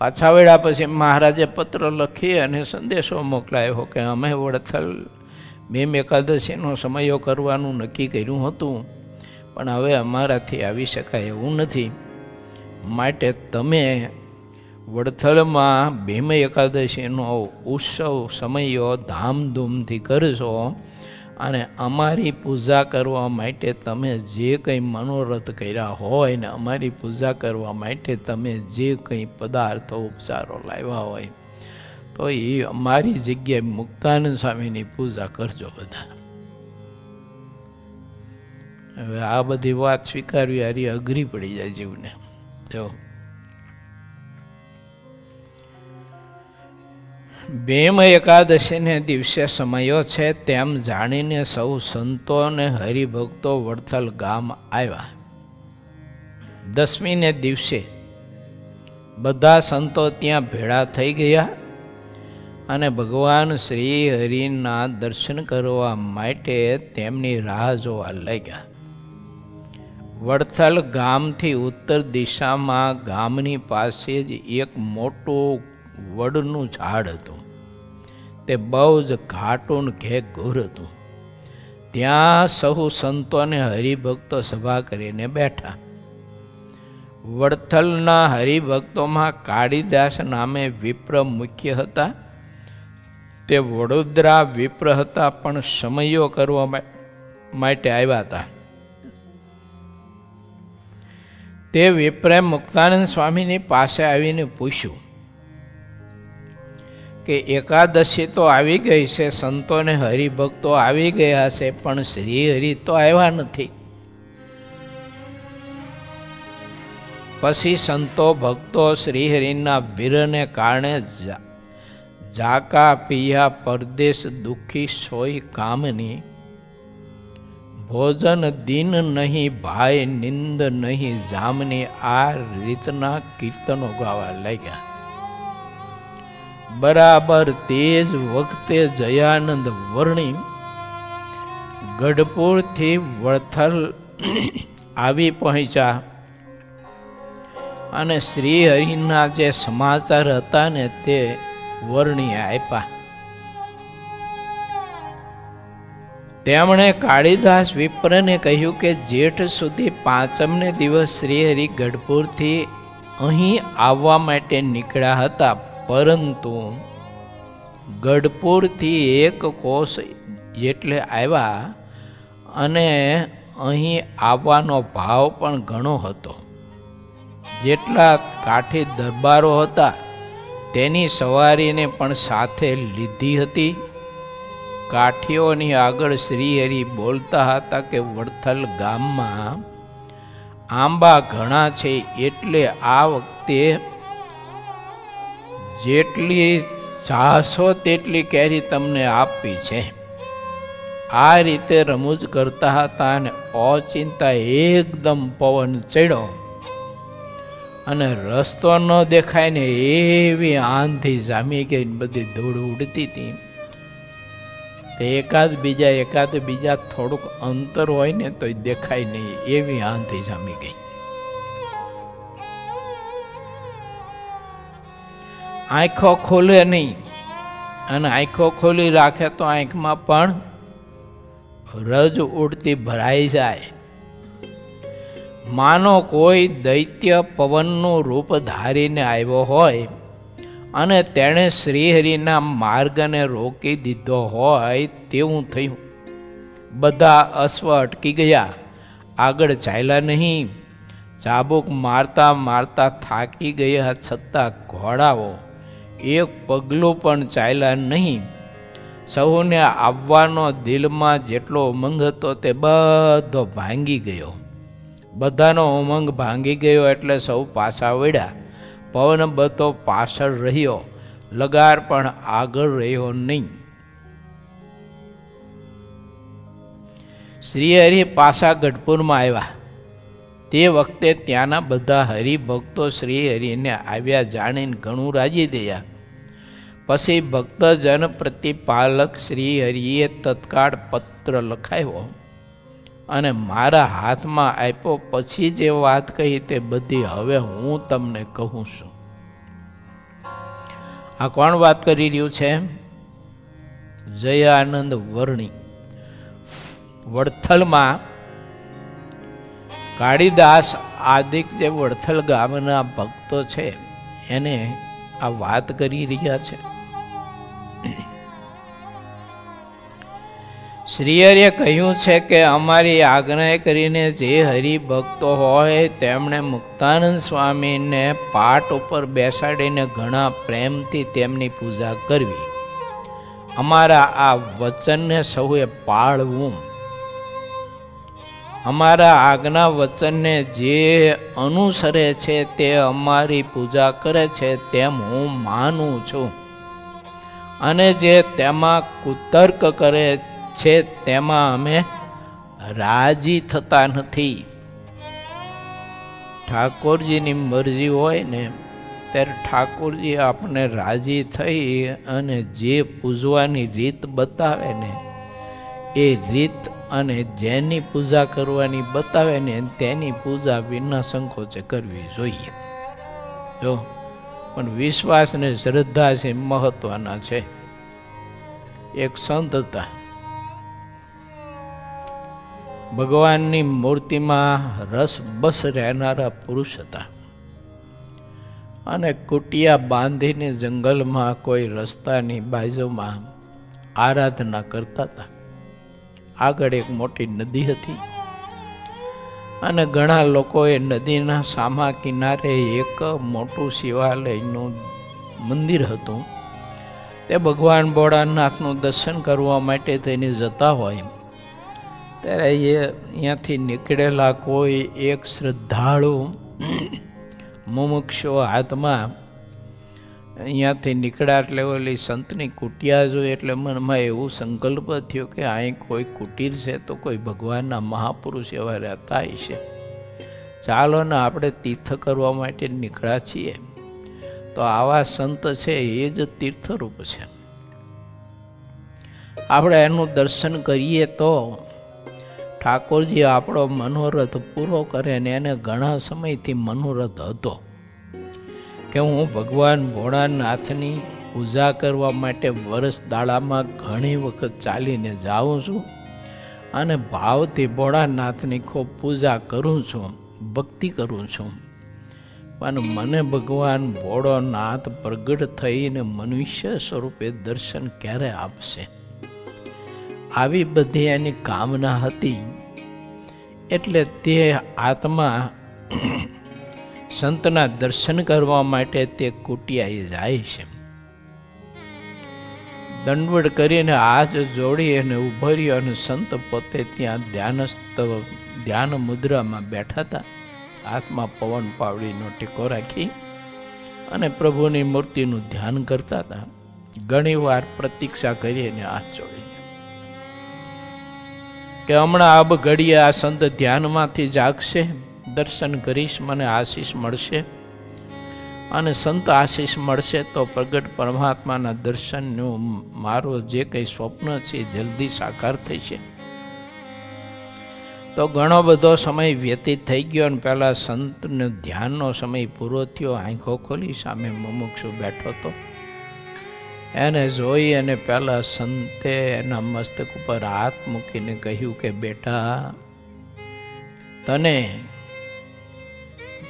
પાછા વળ્યા પછી મહારાજે પત્ર લખી અને સંદેશો મોકલાયો કે અમે વડથલ ભીમ એકાદશીનો સમયો કરવાનું નક્કી કર્યું હતું, પણ હવે અમારાથી આવી શકાય એવું નથી. માટે તમે વડથલમાં ભીમ એકાદશીનો ઉત્સવ સમયો ધામધૂમથી કરશો અને અમારી પૂજા કરવા માટે તમે જે કંઈ મનોરથ કર્યા હોય ને અમારી પૂજા કરવા માટે તમે જે કંઈ પદાર્થો ઉપચારો લાવ્યા હોય તો એ અમારી જગ્યાએ મુક્તાનંદ સ્વામીની પૂજા કરજો બધા. હવે આ બધી વાત સ્વીકારવી હારી અઘરી પડી જાય જીવને. જો ભીમ એકાદશીને દિવસે સમયો છે તેમ જાણીને સૌ સંતો અને હરિભક્તો વડથલ ગામ આવ્યા. દસમીને દિવસે બધા સંતો ત્યાં ભેળા થઈ ગયા અને ભગવાન શ્રી હરિના દર્શન કરવા માટે તેમની રાહ જોવા લાગ્યા. વડથલ ગામથી ઉત્તર દિશામાં ગામની પાસે જ એક મોટું વડનું ઝાડ હતું. તે બહુ જ ઘાટું ઘે ઘોર હતું. ત્યાં સહુ સંતો અને હરિભક્તો સભા કરીને બેઠા. વડથલના હરિભક્તોમાં કાળીદાસ નામે વિપ્ર મુખ્ય હતા. તે વડોદરા વિપ્ર હતા, પણ સમયો કરવા માટે આવ્યા હતા. તે વિપ્રે મુક્તાનંદ સ્વામીની પાસે આવીને પૂછ્યું કે એકાદશી તો આવી ગઈ છે, સંતોને હરિભક્તો આવી ગયા છે, પણ શ્રી હરિ તો આવ્યા નથી. પછી સંતો ભક્તો શ્રીહરિના વીરને કારણે જાકા પિયા પરદેશ દુઃખી સોય કામની, ભોજન દિન નહીં ભાઈ નિંદ નહીં જામની, આ રીતના કીર્તનો ગાવા લાગ્યા. બરાબર તે જ વખતે જયાનંદ વર્ણી ગઢપુરથી વડથલ આવી પહોંચ્યા અને શ્રી હરિના જે સમાચાર હતા ને તે વર્ણી આપ્યા. તેમણે કાળીદાસ વિપ્રને કહ્યું કે જેઠ સુધી પાંચમને દિવસ શ્રીહરિ ગઢપુરથી અહીં આવવા માટે નીકળ્યા હતા, પરંતુ ગઢપુરથી 1 કોસ એટલે આવ્યા અને અહીં આવવાનો ભાવ પણ ઘણો હતો. જેટલા કાઠી દરબારો હતા તેની સવારીને પણ સાથે લીધી હતી. કાઠીઓની આગળ શ્રીહરિ બોલતા હતા કે વડથલ ગામમાં આંબા ઘણા છે, એટલે આ વખતે જેટલી ચાહશો તેટલી કેરી તમને આપવી છે. આ રીતે રમૂજ કરતા હતા અને ઓચિંતા એકદમ પવન ચડ્યો અને રસ્તો ન દેખાય ને એવી આંધી જામી ગઈ, બધી ધૂળ ઉડતી હતી. એકાદ બીજા થોડુંક અંતર હોય ને તો દેખાય નહીં, એવી આંધી જામી ગઈ. આંખો ખોલે નહીં, અને આંખો ખોલી રાખે તો આંખમાં પણ રજ ઉડતી ભરાઈ જાય. માનો કોઈ દૈત્ય પવનનું રૂપ ધારીને આવ્યો હોય અને તેણે શ્રીહરિના માર્ગને રોકી દીધો હોય તેવું થયું. બધા અશ્વ અટકી ગયા, આગળ ચાલ્યા નહીં. ચાબુક મારતા મારતા થાકી ગયા છતાં ઘોડાઓ એક પગલું પણ ચાલ્યા નહીં. સૌને આવવાનો દિલમાં જેટલો ઉમંગ હતો તે બધો ભાંગી ગયો. બધાનો ઉમંગ ભાંગી ગયો એટલે સૌ પાછા વળ્યા. પવન બધો પાછળ રહ્યો, લગાર પણ આગળ રહ્યો નહીં. શ્રીહરિ પાછા ગઢપુરમાં આવ્યા તે વખતે ત્યાંના બધા હરિભક્તો શ્રીહરિને આવ્યા જાણીને ઘણું રાજી થયા. પછી ભક્તજન પ્રતિપાલક શ્રીહરિએ તત્કાળ પત્ર લખાયો અને મારા હાથમાં આપ્યો. પછી જે વાત કહી તે બધી હવે હું તમને કહું છું. આ કોણ વાત કરી રહ્યું છે? જયાનંદ વર્ણી. વડથલમાં કાળીદાસ આદિક જે વડથલ ગામના ભક્તો છે એને આ વાત કરી રહ્યા છે. શ્રીહરિએ કહ્યું છે કે અમારી આજ્ઞા કરીને જે હરિભક્તો હોય તેમણે મુક્તાનંદ સ્વામીને પાટ ઉપર બેસાડીને ઘણા પ્રેમથી તેમની પૂજા કરવી. અમારા આ વચનને સૌએ પાળવું. અમારા આજ્ઞા વચનને જે અનુસરે છે તે અમારી પૂજા કરે છે તેમ હું માનું છું, અને જે તેમાં કુતર્ક કરે છે તેમાં અમે રાજી થતા નથી. ઠાકોરજીની મરજી હોય ને ત્યારે ઠાકોરજી આપણે રાજી થઈ અને જે પૂજવાની રીત બતાવે ને એ રીત અને જેની પૂજા કરવાની બતાવે ને તેની પૂજા વિના સંકોચે કરવી જોઈએ. જો પણ વિશ્વાસ ને શ્રદ્ધા છે મહત્વના છે. એક સંત હતા, ભગવાનની મૂર્તિમાં રસ બસ રહેનારા પુરુષ હતા અને કુટિયા બાંધીને જંગલમાં કોઈ રસ્તાની બાજુમાં આરાધના કરતા હતા. આગળ એક મોટી નદી હતી અને ઘણા લોકોએ નદીના સામા કિનારે એક મોટું શિવાલયનું મંદિર હતું. તે ભગવાન ભોળાનાથનું દર્શન કરવા માટે થઈને જતા હોય ત્યારે એ અહીંયાથી નીકળેલા કોઈ એક શ્રદ્ધાળુ મુમુક્ષુ હાથમાં અહીંયાથી નીકળ્યા એટલે ઓલી સંતની કુટિયા જોઈ એટલે મનમાં એવું સંકલ્પ થયો કે અહીં કોઈ કુટીર છે તો કોઈ ભગવાનના મહાપુરુષ એવા રહેતા હશે, ચાલો ને આપણે તીર્થ કરવા માટે નીકળ્યા છીએ તો આવા સંત છે એ જ તીર્થરૂપ છે, આપણે એનું દર્શન કરીએ તો ઠાકોરજી આપણો મનોરથ પૂરો કરે. ને એને ઘણા સમયથી મનોરથ હતો કે હું ભગવાન ભોળાનાથની પૂજા કરવા માટે વરસ દાડામાં ઘણી વખત ચાલીને જાઉં છું અને ભાવથી ભોળાનાથની ખૂબ પૂજા કરું છું, ભક્તિ કરું છું, પણ મને ભગવાન ભોળોનાથ પ્રગટ થઈને મનુષ્ય સ્વરૂપે દર્શન ક્યારે આપશે, આવી બધી એની કામના હતી. એટલે તે આત્મા સંતના દર્શન કરવા માટે તે કુટિયાએ જાય છે. દંડવડ કરીને હાથ જોડી અને ઉભો રહ્યો અને સંત પોતે ત્યાં ધ્યાન મુદ્રામાં બેઠા હતા. હાથમાં પવન પાવડીનો ટેકો રાખી અને પ્રભુની મૂર્તિનું ધ્યાન કરતા હતા. ઘણી વાર પ્રતીક્ષા કરીને હાથ જોડી કે હમણાં અબ ઘડીએ આ સંત ધ્યાનમાંથી જાગશે, દર્શન કરીશ, મને આશીષ મળશે અને સંત આશીષ મળશે તો પ્રગટ પરમાત્માના દર્શનનું મારું જે કંઈ સ્વપ્ન છે જલ્દી સાકાર થશે. તો ઘણો બધો સમય વ્યતીત થઈ ગયો અને પહેલાં સંતને ધ્યાનનો સમય પૂરો થયો. આંખો ખોલી સામે મુમુક્ષુ બેઠો હતો. એને જોઈ અને પહેલાં સંતે એના મસ્તક ઉપર હાથ મૂકીને કહ્યું કે બેટા, તને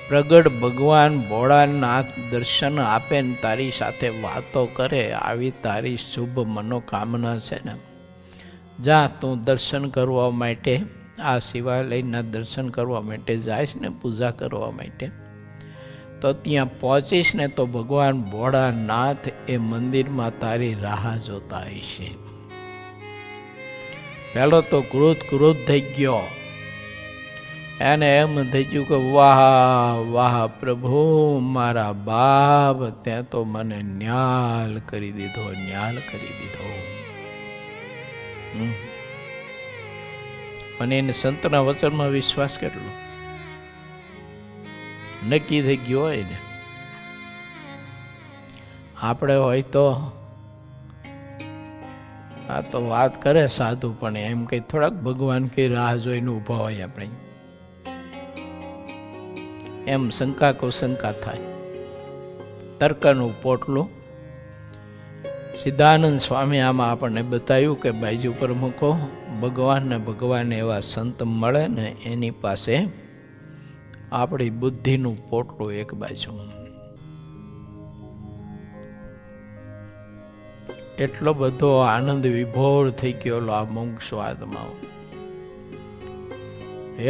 પ્રગટ ભગવાન ભોળાનાથ દર્શન આપે ને તારી સાથે વાતો કરે આવી તારી શુભ મનોકામના છે ને, જા તું દર્શન કરવા માટે આ શિવાલયના દર્શન કરવા માટે જઈશ ને પૂજા કરવા માટે, તો ત્યાં પહોંચીશ ને તો ભગવાન ભોળાનાથ એ મંદિરમાં તારી રાહ જોતા હશે. પહેલો તો ક્રોધ થઈ ગયો. એને એમ થઈ ગયું કે વાહ વાહ પ્રભુ, મારા બાપ ત્યાં તો મને ન્યાલ કરી દીધો, ન્યાલ કરી દીધો. પણ એને સંતના વચનમાં વિશ્વાસ કેટલો નક્કી થઈ ગયો હોય ને. આપણે હોય તો આ તો વાત કરે સાધુ, પણ એમ કઈ થોડાક ભગવાન કઈ રાહ જોઈને ઊભા હોય આપણે, એમ શંકા કુશંકા થાય. તર્કનું પોટલું સિદ્ધાનંદ સ્વામી આમાં આપણને બતાવ્યું કે બાજુ પર મૂકો, ભગવાનને ભગવાન એવા સંત મળે ને એની પાસે આપણી બુદ્ધિનું પોટલું એક બાજુ. એટલો બધો આનંદ વિભોર થઈ ગયો આ મોક્ષવાદમાં,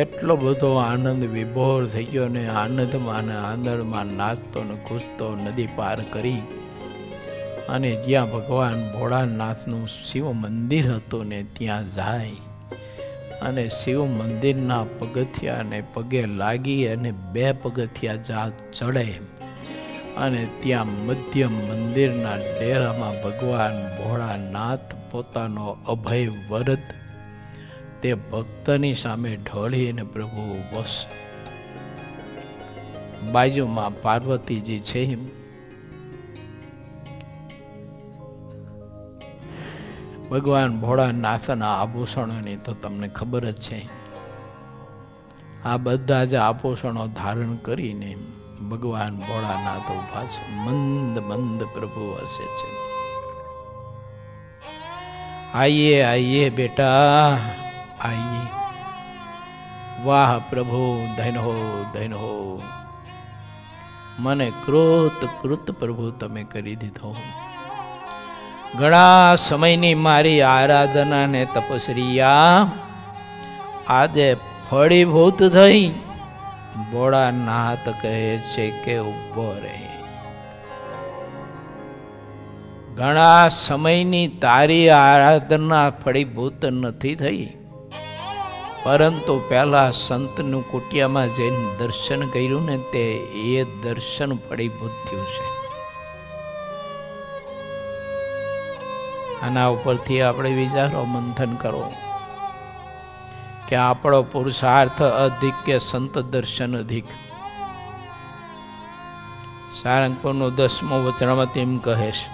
એટલો બધો આનંદ વિભોર થઈ ગયો ને આનંદમાં ને આંદરમાં નાચતો ને ઘૂસતો નદી પાર કરી અને જ્યાં ભગવાન ભોળાનાથનું શિવ મંદિર હતું ને ત્યાં જાય અને શિવ મંદિરના પગથિયાને પગે લાગી અને 2 પગથિયા જ્યાં ચડે અને ત્યાં મધ્ય મંદિરના ડેરામાં ભગવાન ભોળાનાથ પોતાનો અભય વરદ તે ભક્તની સામે ઢોળીને પ્રભુ બસ. બાજુમાં પાર્વતીજી છે. ભગવાન ભોળાનાથના આભૂષણોની તો તમને ખબર જ છે. આ બધા જ આભૂષણો ધારણ કરીને ભગવાન ભોળાનાથ ઉભા છે. મંદ મંદ પ્રભુ હસે છે. આઈએ આઈએ બેટા આઈએ. વાહ પ્રભુ, ધન્ય હો ધન્ય હો. મને કૃત કૃત પ્રભુ તમે કરી દીધો. ઘણા સમયની મારી આરાધના ને તપસ્યા આજે ફળીભૂત થઈ. ભોળાનાથ કહે છે કે ઉભો રહે. ઘણા સમયની તારી આરાધના ફળીભૂત નથી થઈ, પરંતુ પહેલા સંતનું કુટિયામાં જઈને દર્શન કર્યું ને તે એ દર્શન ફળીભૂત થયું છે. આના ઉપરથી આપણે વિચારો, મંથન કરો કે આપણો પુરુષાર્થ અધિક કે સંત દર્શન અધિક. સારંગપુરનું 10મું વચનામૃત એમ કહે છે,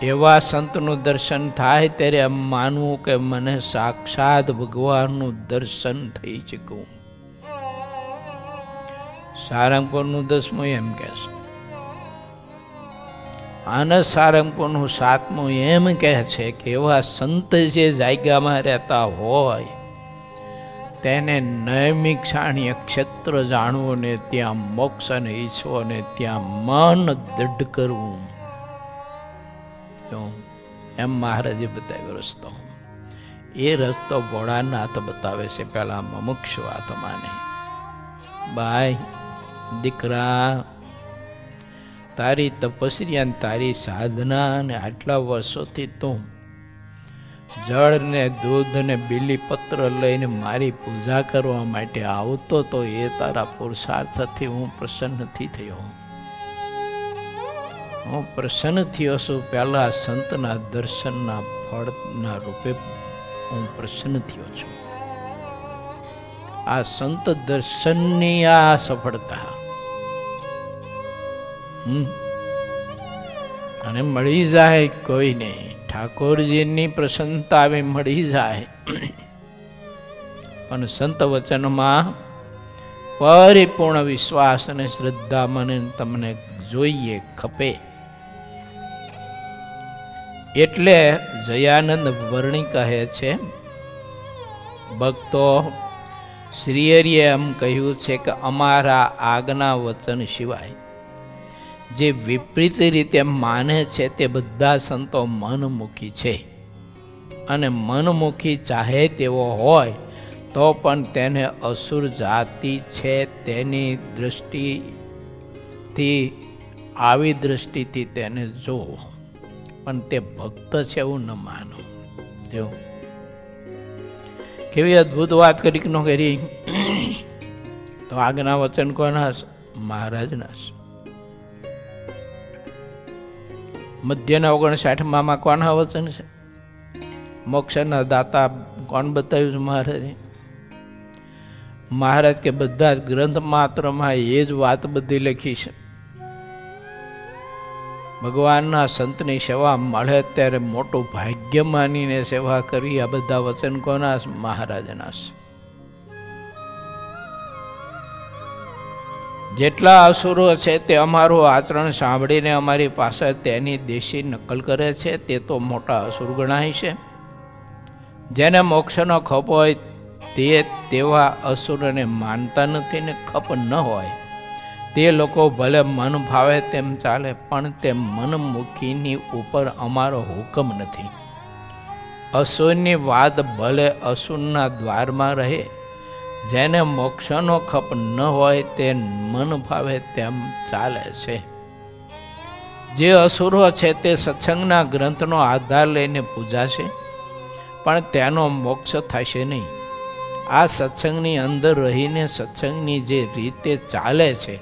એવા સંતનું દર્શન થાય ત્યારે એમ માનવું કે મને સાક્ષાત ભગવાનનું દર્શન થઈ ચૂક્યું. સારંગપુરનું 10મું એમ કહે છે. આનંદ સારંગપુરનું 7મું એમ કહે છે કે એવા સંત જે જાગ્યામાં રહેતા હોય તેને નૈમિક ક્ષાણીય ક્ષેત્ર જાણવું ને ત્યાં મોક્ષ અને ઈચ્છવો ને ત્યાં મન દૃઢ કરવું. એમ મહારાજે બતાવ્યો રસ્તો. એ રસ્તો ભોળાનાથ બતાવે છે પેલા મુમુક્ષુ આત્માને. બાય દીકરા, તારી તપસ્યા તારી સાધના અને આટલા વર્ષોથી તું જળ ને દૂધ ને બીલીપત્ર લઈને મારી પૂજા કરવા માટે આવતો તો એ તારા પુરુષાર્થથી હું પ્રસન્ન નથી થયો. હું પ્રસન્ન થયો છું પહેલા સંતના દર્શનના ફળના રૂપે હું પ્રસન્ન થયો છું. આ સંત દર્શનની આ સફળતા અને મળી જાય કોઈને, ઠાકોરજીની પ્રસન્નતા આવે મળી જાય, પણ સંત વચનમાં પરિપૂર્ણ વિશ્વાસ અને શ્રદ્ધા મને તમને જોઈએ ખપે. એટલે જયાનંદ વર્ણી કહે છે, ભક્તો શ્રી હરિએ એમ કહ્યું છે કે અમારા આજ્ઞા વચન સિવાય જે વિપરીત રીતે માને છે તે બધા સંતો મનમુખી છે, અને મનમુખી ચાહે તેવો હોય તો પણ તેને અસુર જાતિ છે તેની દ્રષ્ટિથી, આવી દ્રષ્ટિથી તેને જોવો, પણ તે ભક્ત છે એવું ન માનો. જો કેવી અદ્ભુત વાત કરી ન કરી. તો આજ્ઞા વચન કોના? મહારાજના. મધ્યના 59માં કોના વચન છે? મોક્ષના દાતા કોણ બતાવ્યું છે મહારાજે? મહારાજ કે બધા જ ગ્રંથ માત્રમાં એ જ વાત બધી લખી છે. ભગવાનના સંતની સેવા મળે ત્યારે મોટું ભાગ્ય માનીને સેવા કરવી. આ બધા વચન કોના? મહારાજના છે. જેટલા અસુરો છે તે અમારું આચરણ સાંભળીને અમારી પાસે તેની દેશી નકલ કરે છે, તે તો મોટા અસુર ગણાય છે. જેને મોક્ષનો ખપ હોય તે તેવા અસુરોને માનતા નથી ને ખપ ન હોય તે લોકો ભલે મન ભાવે તેમ ચાલે, પણ તે મનમુખીની ઉપર અમારો હુકમ નથી. અસુરની વાત ભલે અસુરના દ્વારમાં રહે, જેને મોક્ષનો ખપ ન હોય તે મન ભાવે તેમ ચાલે છે. જે અસુરો છે તે સત્સંગના ગ્રંથનો આધાર લઈને પૂજાશે, પણ તેનો મોક્ષ થશે નહીં. આ સત્સંગની અંદર રહીને સત્સંગની જે રીતે ચાલે છે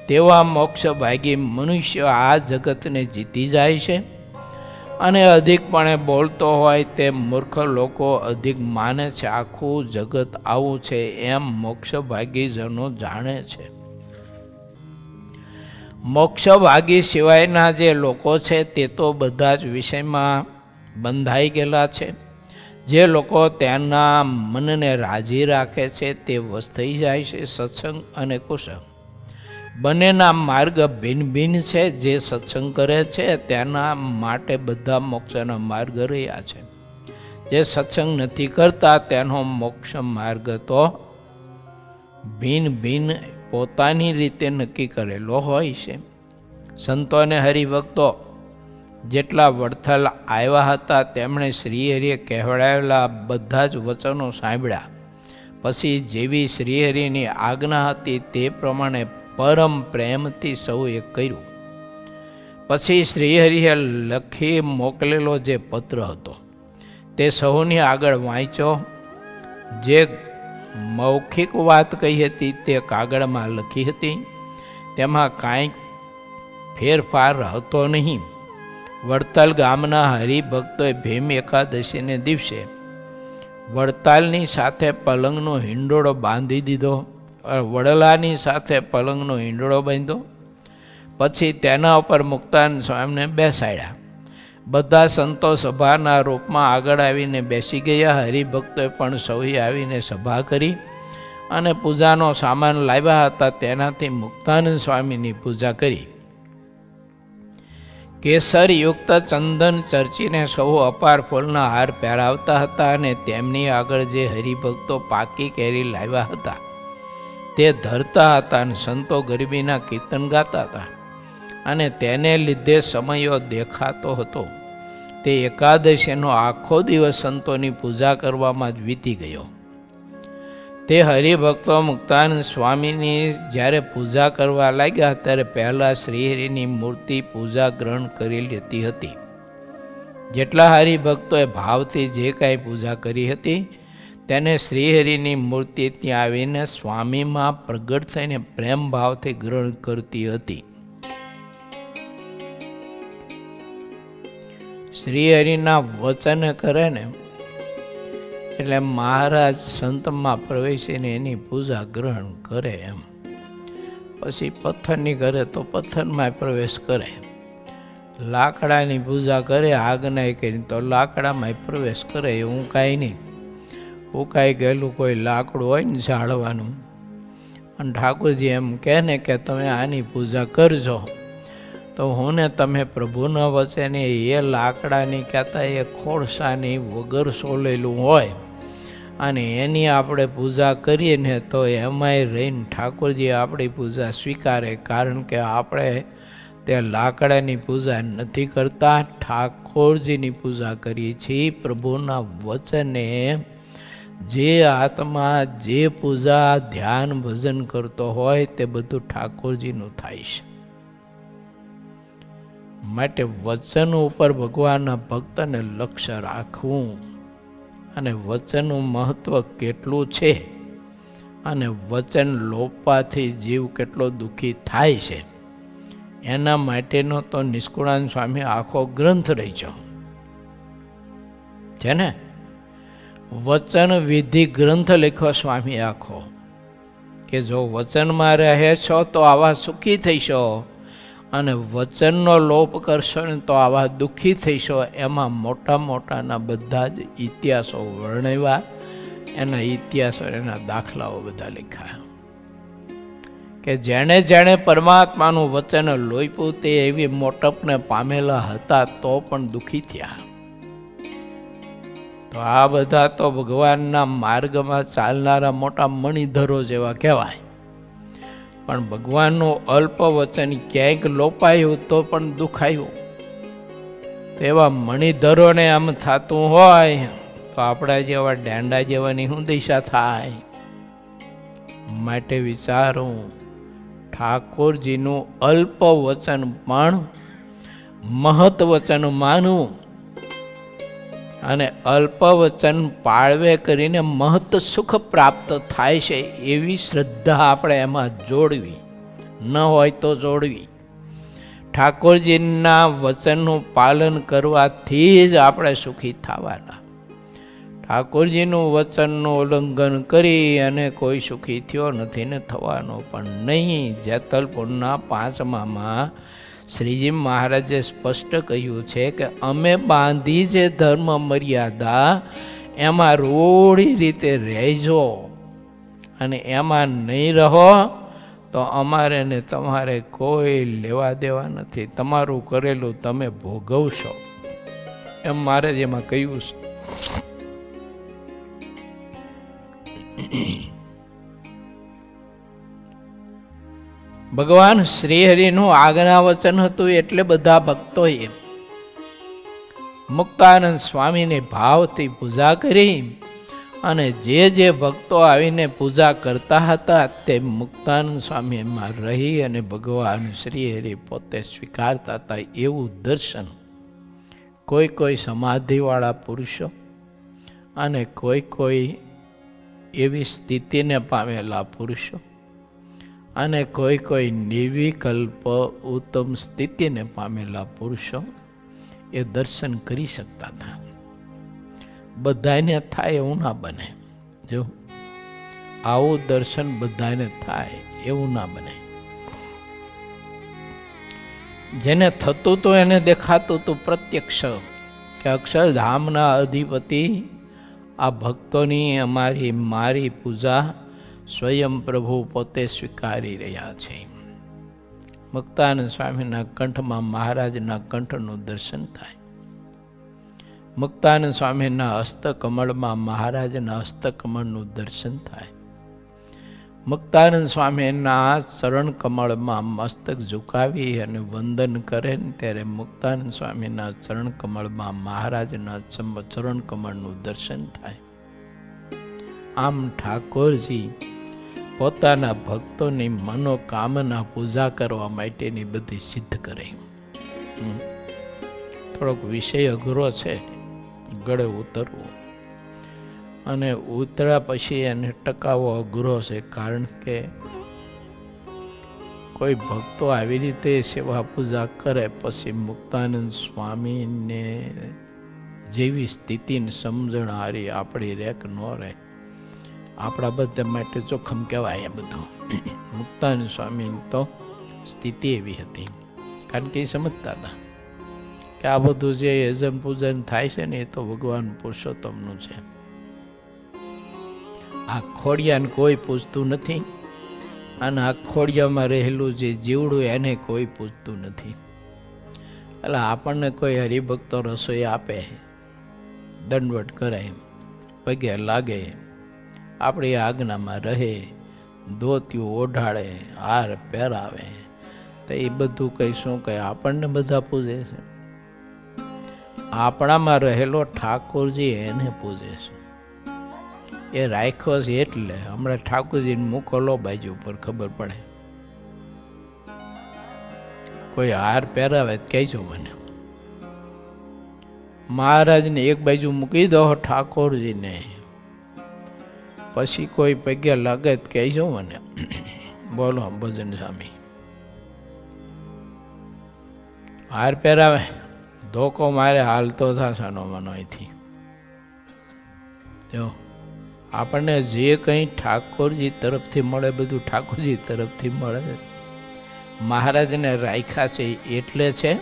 તેવા મોક્ષ ભાગી મનુષ્ય આ જગતને જીતી જાય છે. અને અધિકપણે બોલતો હોય તે મૂર્ખ લોકો અધિક માને છે. આખું જગત આવું છે એમ મોક્ષ ભાગીજનો જાણે છે. મોક્ષ ભાગી સિવાયના જે લોકો છે તે તો બધા જ વિષયમાં બંધાઈ ગયેલા છે. જે લોકો તેના મનને રાજી રાખે છે તે વશ થઈ જાય છે. સત્સંગ અને કુસંગ બંનેના માર્ગ ભિન્ન ભિન્ન છે. જે સત્સંગ કરે છે તેના માટે બધા મોક્ષના માર્ગ રહ્યા છે. જે સત્સંગ નથી કરતા તેનો મોક્ષ માર્ગ તો ભિન્ન ભિન્ન પોતાની રીતે નક્કી કરેલો હોય છે. સંતો અને હરિભક્તો જેટલા વડથલ આવ્યા હતા તેમણે શ્રીહરિએ કહેવડાવેલા બધા જ વચનો સાંભળ્યા. પછી જેવી શ્રીહરિની આજ્ઞા હતી તે પ્રમાણે પરમ પ્રેમથી સૌએ કર્યું. પછી શ્રીહરિએ લખી મોકલેલો જે પત્ર હતો તે સૌની આગળ વાંચ્યો. જે મૌખિક વાત કહી હતી તે કાગળમાં લખી હતી. તેમાં કાંઈક ફેરફાર હતો નહીં. વડતાલ ગામના હરિભક્તોએ ભીમ એકાદશીને દિવસે વડતાલની સાથે પલંગનો હિંડોળો બાંધી દીધો. વડલાની સાથે પલંગનો હિંડોળો બાંધ્યો. પછી તેના ઉપર મુક્તાનંદ સ્વામીને બેસાડ્યા. બધા સંતો સભાના રૂપમાં આગળ આવીને બેસી ગયા. હરિભક્તોએ પણ સૌએ આવીને સભા કરી અને પૂજાનો સામાન લાવ્યા હતા તેનાથી મુક્તાનંદ સ્વામીની પૂજા કરી. કેસરયુક્ત ચંદન ચર્ચીને સૌ અપાર ફૂલના હાર પહેરાવતા હતા અને તેમની આગળ જે હરિભક્તો પાકી કેરી લાવ્યા હતા તે ધરતા હતા અને સંતો ગરબીના કીર્તન ગાતા હતા અને તેને લીધે સમયો દેખાતો હતો. તે એકાદશીનો આખો દિવસ સંતોની પૂજા કરવામાં જ વીતી ગયો. તે હરિભક્તો મુક્તાનંદ સ્વામીની જ્યારે પૂજા કરવા લાગ્યા ત્યારે પહેલાં શ્રીહરિની મૂર્તિ પૂજા ગ્રહણ કરી લેતી હતી. જેટલા હરિભક્તોએ ભાવથી જે કાંઈ પૂજા કરી હતી તેને શ્રીહરિની મૂર્તિ ત્યાં આવીને સ્વામીમાં પ્રગટ થઈને પ્રેમ ભાવથી ગ્રહણ કરતી હતી. શ્રીહરિના વચન કરે ને એટલે મહારાજ સંતમાં પ્રવેશીને એની પૂજા ગ્રહણ કરે એમ. પછી પથ્થરની કરે તો પથ્થરમાં પ્રવેશ કરે. લાકડાની પૂજા કરે આજ્ઞા કરીને તો લાકડામાં પ્રવેશ કરે. એવું કાંઈ નહીં. ઉકાઈ ગયેલું કોઈ લાકડું હોય ને ઝાડવાનું અને ઠાકોરજી એમ કહે ને કે તમે આની પૂજા કરજો તો હું ને તમે પ્રભુના વચને એ લાકડાની કહેતા એ ખોળસાની વગર સોલેલું હોય અને એની આપણે પૂજા કરીએ ને તો એમાંય રહીને ઠાકોરજી આપણી પૂજા સ્વીકારે. કારણ કે આપણે તે લાકડાની પૂજા નથી કરતા, ઠાકોરજીની પૂજા કરીએ છીએ. પ્રભુના વચને જે આત્મા જે પૂજા ધ્યાન ભજન કરતો હોય તે બધું ઠાકોરજીનું થાય છે. માટે વચન ઉપર ભગવાનના ભક્તને લક્ષ્ય રાખવું અને વચનનું મહત્વ કેટલું છે અને વચન લોપવાથી જીવ કેટલો દુઃખી થાય છે એના માટેનો તો નિષ્કુળાનંદ સ્વામી આખો ગ્રંથ રચ્યો. છે ને વચન વિધિ ગ્રંથ લખ્યો સ્વામી આખો, કે જો વચનમાં રહે છો તો આવા સુખી થઈશો, અને વચનનો લોપ કરશો ને તો આવા દુઃખી થઈશો. એમાં મોટા મોટાના બધા જ ઇતિહાસો વર્ણવ્યા, એના ઇતિહાસો એના દાખલાઓ બધા લખ્યા, કે જેણે જેણે પરમાત્માનું વચન લોપ્યું તે એવી મોટપને પામેલા હતા તો પણ દુઃખી થયા. તો આ બધા તો ભગવાનના માર્ગમાં ચાલનારા મોટા મણિધરો જેવા કહેવાય. પણ ભગવાનનું અલ્પ વચન ક્યાંક લોપાયું તો પણ દુખાયું. તેવા મણિધરોને આમ થતું હોય તો આપણા જેવા દાંડા જેવાની શું દિશા થાય? માટે વિચારું, ઠાકોરજીનું અલ્પ વચન પણ મહત વચન માનવું, અને અલ્પ વચન પાળવે કરીને મહત સુખ પ્રાપ્ત થાય છે એવી શ્રદ્ધા આપણે એમાં જોડવી, ન હોય તો જોડવી. ઠાકોરજીના વચનનું પાલન કરવાથી જ આપણે સુખી થવાના. ઠાકોરજીનું વચનનું ઉલ્લંઘન કરી અને કોઈ સુખી થયો નથી ને થવાનો પણ નહીં. જેતલપુરના 5મામાં શ્રીજી મહારાજે સ્પષ્ટ કહ્યું છે કે અમે બાંધી છે ધર્મ મર્યાદા, એમાં રૂઢી રીતે રહેજો, અને એમાં નહીં રહો તો અમારે ને તમારે કોઈ લેવા દેવા નથી, તમારું કરેલું તમે ભોગવશો, એમ મારે એમાં કહ્યું છે. ભગવાન શ્રીહરિનું આજ્ઞા વચન હતું એટલે બધા ભક્તોએ મુક્તાનંદ સ્વામીને ભાવથી પૂજા કરી, અને જે ભક્તો આવીને પૂજા કરતા હતા તે મુક્તાનંદ સ્વામી એમાં રહી અને ભગવાન શ્રીહરિ પોતે સ્વીકારતા હતા. એવું દર્શન કોઈ સમાધિવાળા પુરુષો અને કોઈ એવી સ્થિતિને પામેલા પુરુષો અને કોઈ નિર્વિકલ્પ ઉત્તમ સ્થિતિને પામેલા પુરુષો એ દર્શન કરી શકતા હતા. બધાને થાય એવું ના બને. જો આવું દર્શન બધાને થાય એવું ના બને. જેને થતું તો એને દેખાતું હતું પ્રત્યક્ષ કે અક્ષરધામના અધિપતિ આ ભક્તોની મારી પૂજા સ્વયં પ્રભુ પોતે સ્વીકારી રહ્યા છે. મુક્તાનંદ સ્વામીના કંઠમાં મહારાજના કંઠનું દર્શન થાય. મુક્તાનંદ સ્વામીના હસ્તકમળમાં મહારાજના હસ્તકમળનું દર્શન થાય. મુક્તાનંદ સ્વામીના ચરણ કમળમાં મસ્તક ઝુકાવી અને વંદન કરે ને ત્યારે મુક્તાનંદ સ્વામીના ચરણ કમળમાં મહારાજના ચરણ કમળનું દર્શન થાય. આમ ઠાકોરજી પોતાના ભક્તોની મનોકામના પૂજા કરવા માટેની બધી સિદ્ધ કરે. થોડોક વિષય અઘરો છે, ગળે ઉતરવો, અને ઉતર્યા પછી એને ટકાવવો અઘરો છે. કારણ કે કોઈ ભક્તો આવી રીતે સેવા પૂજા કરે પછી મુક્તાનંદ સ્વામીને જેવી સ્થિતિની સમજણ હારી આપણી રેક ન રહે. આપણા બધા માટે જોખમ કહેવાય એ બધું. મુક્તાનંદ સ્વામીની તો સ્થિતિ એવી હતી, કારણ કે એ સમજતા હતા કે આ બધું જે યજન પૂજન થાય છે ને એ તો ભગવાન પુરુષોત્તમનું છે. આ ખોડિયાને કોઈ પૂછતું નથી, અને આ ખોડિયામાં રહેલું જે જીવડું એને કોઈ પૂછતું નથી. એટલે આપણને કોઈ હરિભક્તો રસોઈ આપે, દંડવટ કરાય, પગે લાગે, આપણી આજ્ઞામાં રહે, ધોતિયું ઓઢાડે, હાર પહેરાવે, તો એ બધું કંઈ શું કહે? આપણને બધા પૂજે છે. આપણામાં રહેલો ઠાકોરજી એને પૂજે છે. એ રાખ્યો છે એટલે હમણાં ઠાકોરજીને મૂકો લો બાજુ ઉપર ખબર પડે. કોઈ હાર પહેરાવે કહેજો મને. મહારાજને એક બાજુ મૂકી દો ઠાકોરજીને, પછી કોઈ પગે લાગે કહેજો મને. બોલો ભજન સ્વામી. હાર પહેરાવે, ધોકો મારે હાલતો થશે નો મનો અહીંથી. જો આપણને જે કંઈ ઠાકોરજી તરફથી મળે બધું ઠાકોરજી તરફથી મળે. મહારાજને રાખ્યા છે એટલે છે,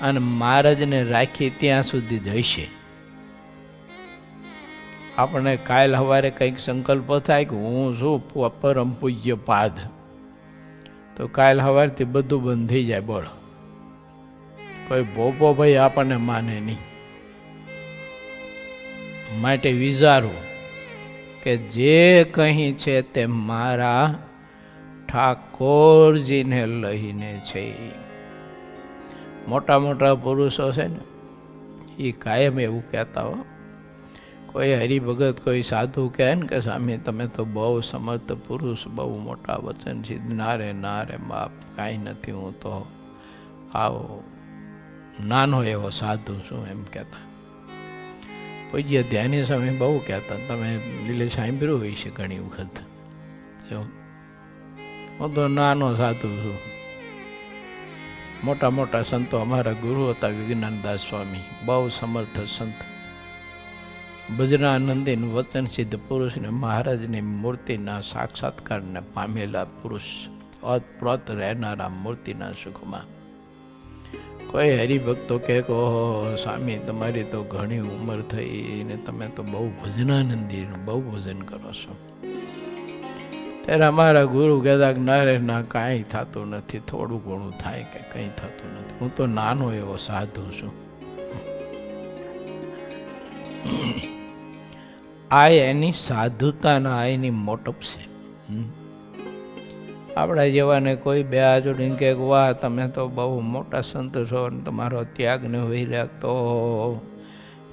અને મહારાજને રાખી ત્યાં સુધી જઈશે. આપણે કાલ સવારે કંઈક સંકલ્પ થાય કે હું છું પરમ પૂજ્ય પાદ, તો કાલ સવારથી બધું બંધ થઈ જાય. બોલો, કોઈ ભોપો ભાઈ આપણને માને નહીં. માટે વિચારવું કે જે કંઈ છે તે મારા ઠાકોરજીને લઈને છે. મોટા મોટા પુરુષો છે ને એ કાયમ એવું કહેતા હો. કોઈ હરિભગત કોઈ સાધુ કહે ને કે સ્વામી તમે તો બહુ સમર્થ પુરુષ, બહુ મોટા વચન છે. ના રે બાપ, કાંઈ નથી, હું તો આવો નાનો એવો સાધુ છું એમ કહેતા. પૂજ્ય ધ્યાની સ્વામી બહુ કહેતા, તમે લીલે સાંભળ્યું હોય છે ઘણી વખત. જો હું તો નાનો સાધુ છું. મોટા મોટા સંતો અમારા ગુરુ હતા વિજ્ઞાનદાસ સ્વામી, બહુ સમર્થ સંત, ભજરાનંદીનું વચન સિદ્ધ પુરુષને મહારાજની મૂર્તિના સાક્ષાત્કારને પામેલા પુરુષ, ઓતપ્રોત રહેનારા મૂર્તિના સુખમાં. કોઈ હરિભક્તો કહે કે ઓહો સ્વામી તમારી તો ઘણી ઉંમર થઈ ને તમે તો બહુ ભજનાનંદીનું બહુ ભજન કરો છો. ત્યારે અમારા ગુરુ કહેતા કે ના રે ના, કાંઈ થતું નથી, થોડું ઘણું થાય કે કંઈ થતું નથી, હું તો નાનો એવો સાધુ છું. આ એની સાધુતાના એની મોટપ છે. આપણા જેવાને કોઈ બે જોડીને કહે વાહ તમે તો બહુ મોટા સંત છો, તમારો ત્યાગને વૈરાગ તો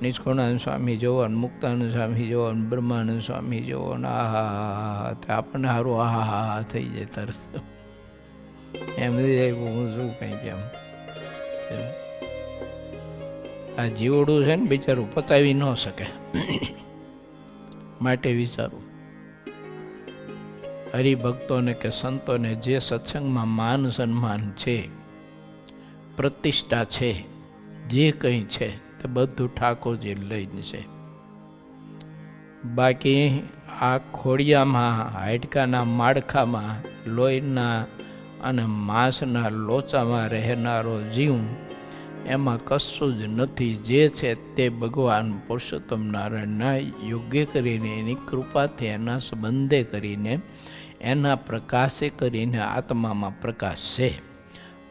નિષ્કુળાનંદ સ્વામી જોવો, મુક્તાનંદ સ્વામી જોવો, બ્રહ્માનંદ સ્વામી જોવો ને આહા, આપણને સારું આહા થઈ જાય તરત. એમ હું શું કંઈ કેમ આ જીવડું છે ને બિચારું પચાવી ન શકે. માટે વિચારું હરિભક્તોને કે સંતોને જે સત્સંગમાં માન સન્માન છે, પ્રતિષ્ઠા છે, જે કંઈ છે તે બધું ઠાકોરજી લઈને છે. બાકી આ ખોડિયામાં, હાડકાના માળખામાં, લોહીના અને માંસના લોચામાં રહેનારો જીવ, એમાં કશું જ નથી. જે છે તે ભગવાન પુરુષોત્તમ નારાયણના યોગ્ય કરીને, એની કૃપાથી, એના સંબંધે કરીને, એના પ્રકાશે કરીને આત્મામાં પ્રકાશ છે.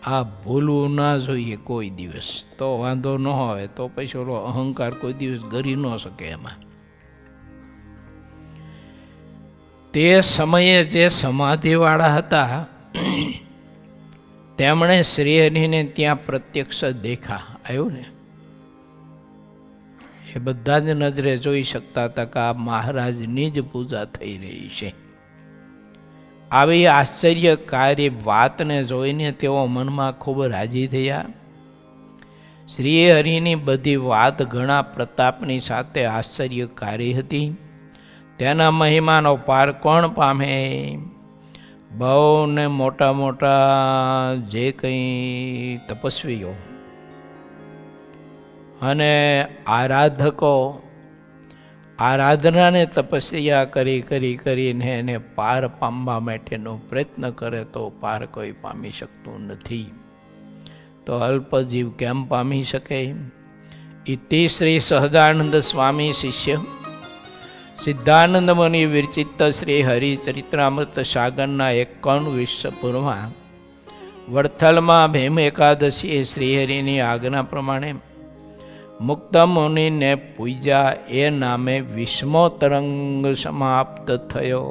આ ભૂલવું ના જોઈએ કોઈ દિવસ, તો વાંધો ન આવે. તો પછી ઓલો અહંકાર કોઈ દિવસ ગરી ન શકે એમાં. તે સમયે જે સમાધિવાળા હતા તેમણે શ્રીહરિને ત્યાં પ્રત્યક્ષ દેખા. આવ્યું ને, એ બધા જ નજરે જોઈ શકતા હતા કે આ મહારાજની જ પૂજા થઈ રહી છે. આવી આશ્ચર્યકારી વાતને જોઈને તેઓ મનમાં ખૂબ રાજી થયા. શ્રીહરિની બધી વાત ઘણા પ્રતાપની સાથે આશ્ચર્યકારી હતી. તેના મહિમાનો પાર કોણ પામે? બહુ ને મોટા મોટા જે કંઈ તપસ્વીઓ અને આરાધકો આરાધનાને તપસ્યા કરીને એને પાર પામવા માટેનો પ્રયત્ન કરે તો પાર કોઈ પામી શકતું નથી. તો અલ્પજીવ કેમ પામી શકે? ઇતિ શ્રી સહજાનંદ સ્વામી શિષ્ય સિદ્ધાનંદ મુનિ વિરચિત શ્રી હરિચરિત્રામૃત સાગરના 51 પૂર્વમાં વડથલમાં ભીમ એકાદશીએ શ્રીહરિની આજ્ઞા પ્રમાણે મુક્ત મુનિને પૂજ્યા. એ નામે 20મો તરંગ સમાપ્ત થયો.